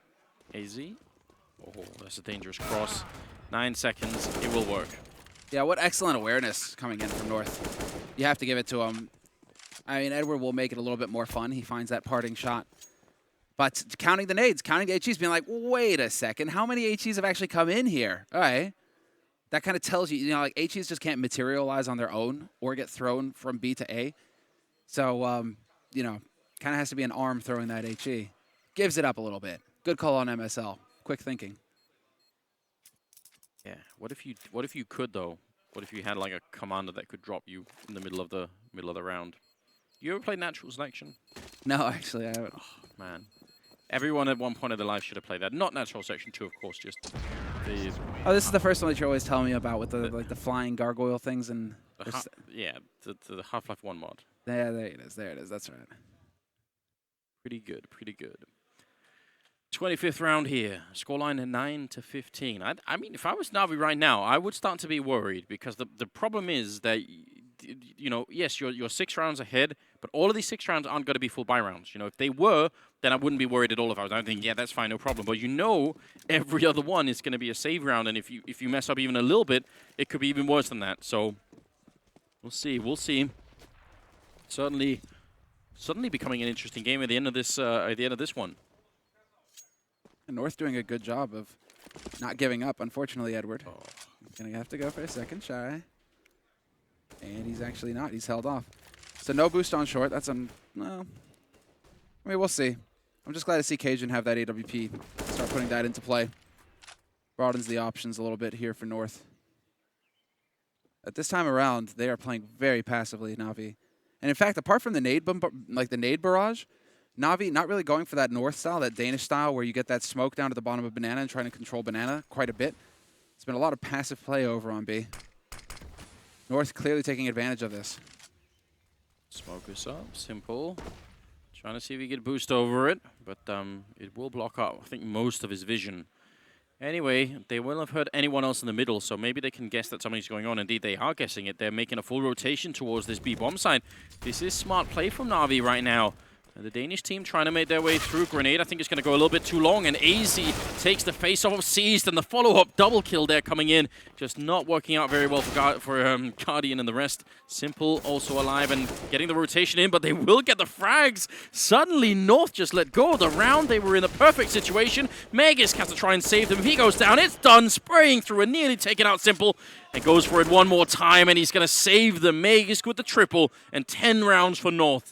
AZ? Oh, that's a dangerous cross. 9 seconds. It will work. Yeah, what excellent awareness coming in from North. You have to give it to him. I mean, Edward will make it a little bit more fun. He finds that parting shot. But counting the nades, counting the HEs, being like, wait a second, how many HEs have actually come in here? All right. That kind of tells you, like HEs just can't materialize on their own or get thrown from B to A. So, kind of has to be an arm throwing that HE. Gives it up a little bit. Good call on MSL. Quick thinking. Yeah. What if you could though? What if you had like a commander that could drop you in the middle of the round? You ever played Natural Selection? No, actually, I haven't. Oh, man. Everyone at one point of their life should have played that. Not Natural Selection 2, of course, just the... Oh, this is the first one that you're always telling me about with the flying gargoyle things and... the Half-Life 1 mod. Yeah, there it is. There it is. That's right. Pretty good, pretty good. 25th round here. Scoreline 9 to 15. I mean, if I was Navi right now, I would start to be worried because the problem is that, yes, you're 6 rounds ahead, but all of these 6 rounds aren't going to be full buy rounds. If they were, then I wouldn't be worried at all if I was. I think, yeah, that's fine, no problem. But every other one is going to be a save round, and if you mess up even a little bit, it could be even worse than that. So we'll see. We'll see. Certainly becoming an interesting game at the end of this one. And North doing a good job of not giving up, unfortunately, Edward. Oh. Going to have to go for a second shy. And he's actually not. He's held off. So no boost on short. That's no. I mean, we'll see. I'm just glad to see Cajun have that AWP. Start putting that into play. Broadens the options a little bit here for North. At this time around, they are playing very passively, Navi. And in fact, apart from the nade barrage, Navi not really going for that North style, that Danish style, where you get that smoke down to the bottom of Banana and trying to control Banana quite a bit. It's been a lot of passive play over on B. North clearly taking advantage of this. Smoke is up, simple. Trying to see if he can boost over it, but it will block out, I think, most of his vision. Anyway, they will have heard anyone else in the middle, so maybe they can guess that something's going on. Indeed, they are guessing it. They're making a full rotation towards this B bomb side. This is smart play from Navi right now. The Danish team trying to make their way through. Grenade, I think it's going to go a little bit too long, and AZ takes the face off of Seized, and the follow-up double kill there coming in. Just not working out very well for Guardian and the rest. Simple also alive and getting the rotation in, but they will get the frags. Suddenly, North just let go of the round. They were in the perfect situation. Magus has to try and save them. If he goes down, it's done. Spraying through and nearly taken out Simple. And goes for it one more time, and he's going to save them. Magus with the triple, and 10 rounds for North.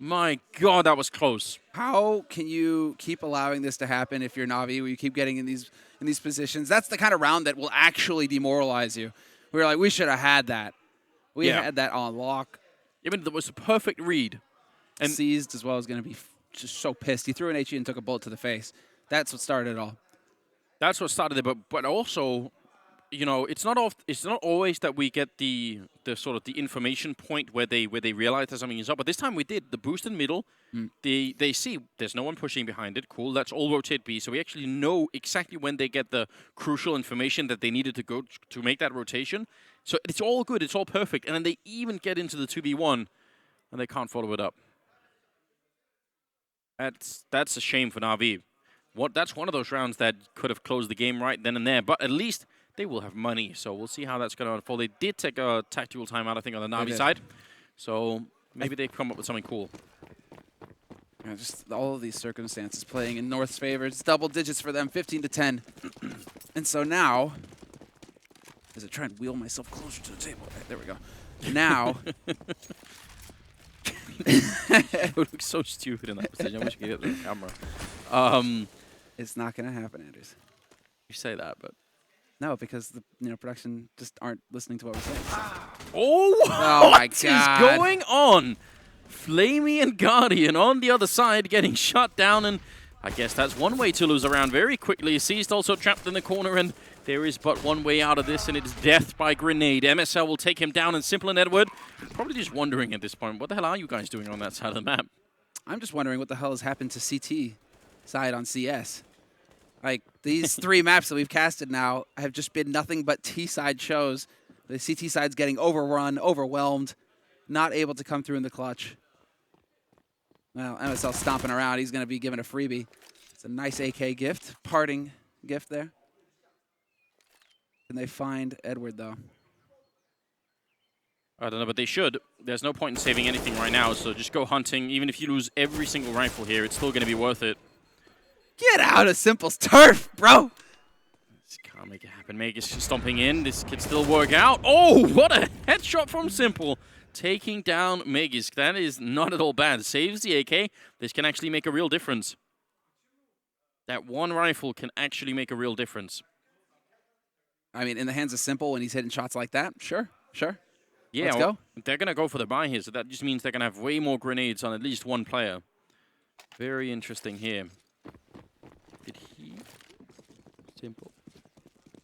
My God, that was close. How can you keep allowing this to happen if you're Navi, where you keep getting in these positions? That's the kind of round that will actually demoralize you. We're like, we should have had that. We had that on lock. Even that was a perfect read. And Seized as well is going to be just so pissed. He threw an HE and took a bullet to the face. That's what started it all. That's what started it, but also, you know, it's not always that we get the sort of the information point where they realize that something is up. But this time we did. The boost in middle, they see there's no one pushing behind it. Cool, let's all rotate B. So we actually know exactly when they get the crucial information that they needed to go to make that rotation. So it's all good, it's all perfect. And then they even get into the 2v1, and they can't follow it up. That's a shame for Navi. That's one of those rounds that could have closed the game right then and there. But at least they will have money, so we'll see how that's going to unfold. They did take a tactical timeout, I think, on the Navi side. So maybe they've come up with something cool. Yeah, just all of these circumstances playing in North's favor. It's double digits for them, 15-10. And so now, as I try and wheel myself closer to the table, right, there we go. Now, it would look so stupid in that position. I wish I could get the camera. It's not going to happen, Andrews. You say that, but no, because the production just aren't listening to what we're saying. Oh my God! What is going on? Flamey and Guardian on the other side getting shut down, and I guess that's one way to lose a round very quickly. Seized also trapped in the corner, and there is but one way out of this, and it's death by grenade. MSL will take him down, and Simple and Edward probably just wondering at this point, what the hell are you guys doing on that side of the map? I'm just wondering what the hell has happened to CT side on CS. Like, these 3 maps that we've casted now have just been nothing but T-side shows. The CT side's getting overrun, overwhelmed, not able to come through in the clutch. Well, MSL stomping around. He's going to be given a freebie. It's a nice AK gift, parting gift there. Can they find Edward, though? I don't know, but they should. There's no point in saving anything right now, so just go hunting. Even if you lose every single rifle here, it's still going to be worth it. Get out of Simple's turf, bro! Just can't make it happen. Magus stomping in. This could still work out. Oh, what a headshot from Simple. Taking down Magus. That is not at all bad. Saves the AK. This can actually make a real difference. That one rifle can actually make a real difference. I mean, in the hands of Simple when he's hitting shots like that, sure. Yeah, let's go. They're going to go for the buy here, so that just means they're going to have way more grenades on at least one player. Very interesting here. Did he? Simple.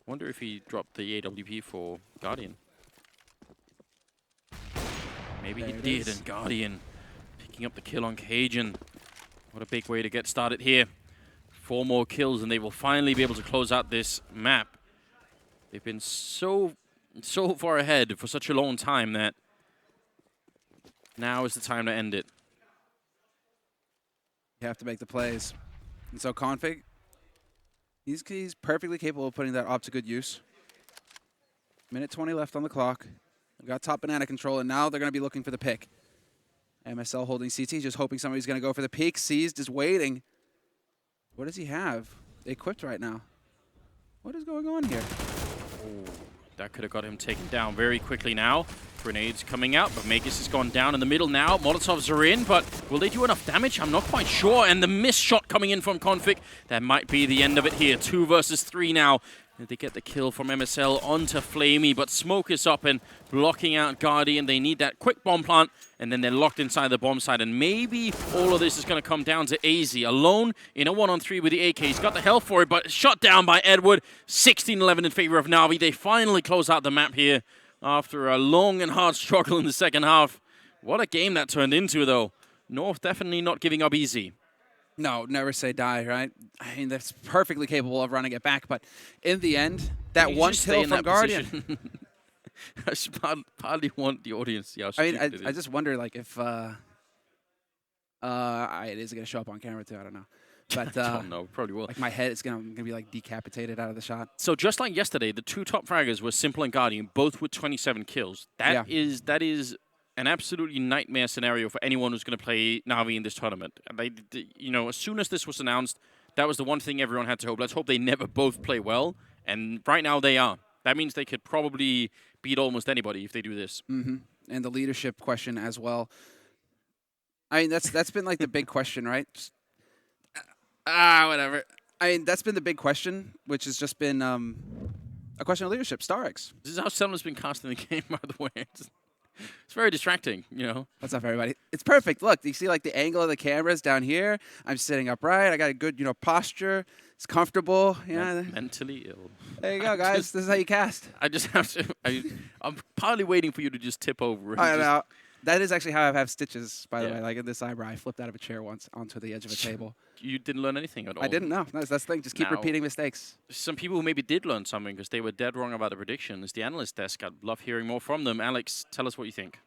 Wonder if he dropped the AWP for Guardian. Maybe he did, and Guardian picking up the kill on Cajun. What a big way to get started here. 4 more kills, and they will finally be able to close out this map. They've been so far ahead for such a long time that now is the time to end it. You have to make the plays. And so Config, he's perfectly capable of putting that op to good use. Minute 20 left on the clock. We've got top banana control, and now they're going to be looking for the pick. MSL holding CT, just hoping somebody's going to go for the peek. Seized is waiting. What does he have equipped right now? What is going on here? Oh, that could have got him taken down very quickly now. Grenades coming out, but Magus has gone down in the middle now. Molotovs are in, but will they do enough damage? I'm not quite sure. And the missed shot coming in from Config. That might be the end of it here. 2 versus 3 now. They get the kill from MSL onto Flamey, but Smoke is up and blocking out Guardian. They need that quick bomb plant, and then they're locked inside the bomb site. And maybe all of this is going to come down to AZ. Alone in a 1-on-3 with the AK. He's got the health for it, but shot down by Edward. 16-11 in favor of Navi. They finally close out the map here after a long and hard struggle in the second half. What a game that turned into, though. North definitely not giving up easy. No, never say die, right? I mean, that's perfectly capable of running it back, but in the end, that one kill from Guardian. I just hardly want the audience to see how stupid it is. I just wonder, like, if it is going to show up on camera, too. I don't know. But I don't know. Probably will. Like, my head is going to be, like, decapitated out of the shot. So just like yesterday, the 2 top fraggers were Simple and Guardian, both with 27 kills. That is an absolutely nightmare scenario for anyone who's going to play Navi in this tournament. You know, as soon as this was announced, that was the one thing everyone had to hope. Let's hope they never both play well. And right now they are. That means they could probably beat almost anybody if they do this. Mm-hmm. And the leadership question as well. I mean, that's been like the big question, right? Whatever. I mean, that's been the big question, which has just been a question of leadership. StarX. This is how Semmler's been casting the game, by the way. It's very distracting, you know. What's up, everybody? It's perfect. Look, you see like the angle of the cameras down here. I'm sitting upright. I got a good, posture. It's comfortable. Yeah. Mentally ill. There you go, guys. This is how you cast. I just have to. I'm partly waiting for you to just tip over. And I just, know. That is actually how I have stitches, by the Yeah. way. Like in this eyebrow, I flipped out of a chair once onto the edge of a table. You didn't learn anything at all. I didn't know. That's the thing. Just keep Now- repeating mistakes. Some people who maybe did learn something because they were dead wrong about the predictions. The analyst desk. I'd love hearing more from them. Alex, tell us what you think.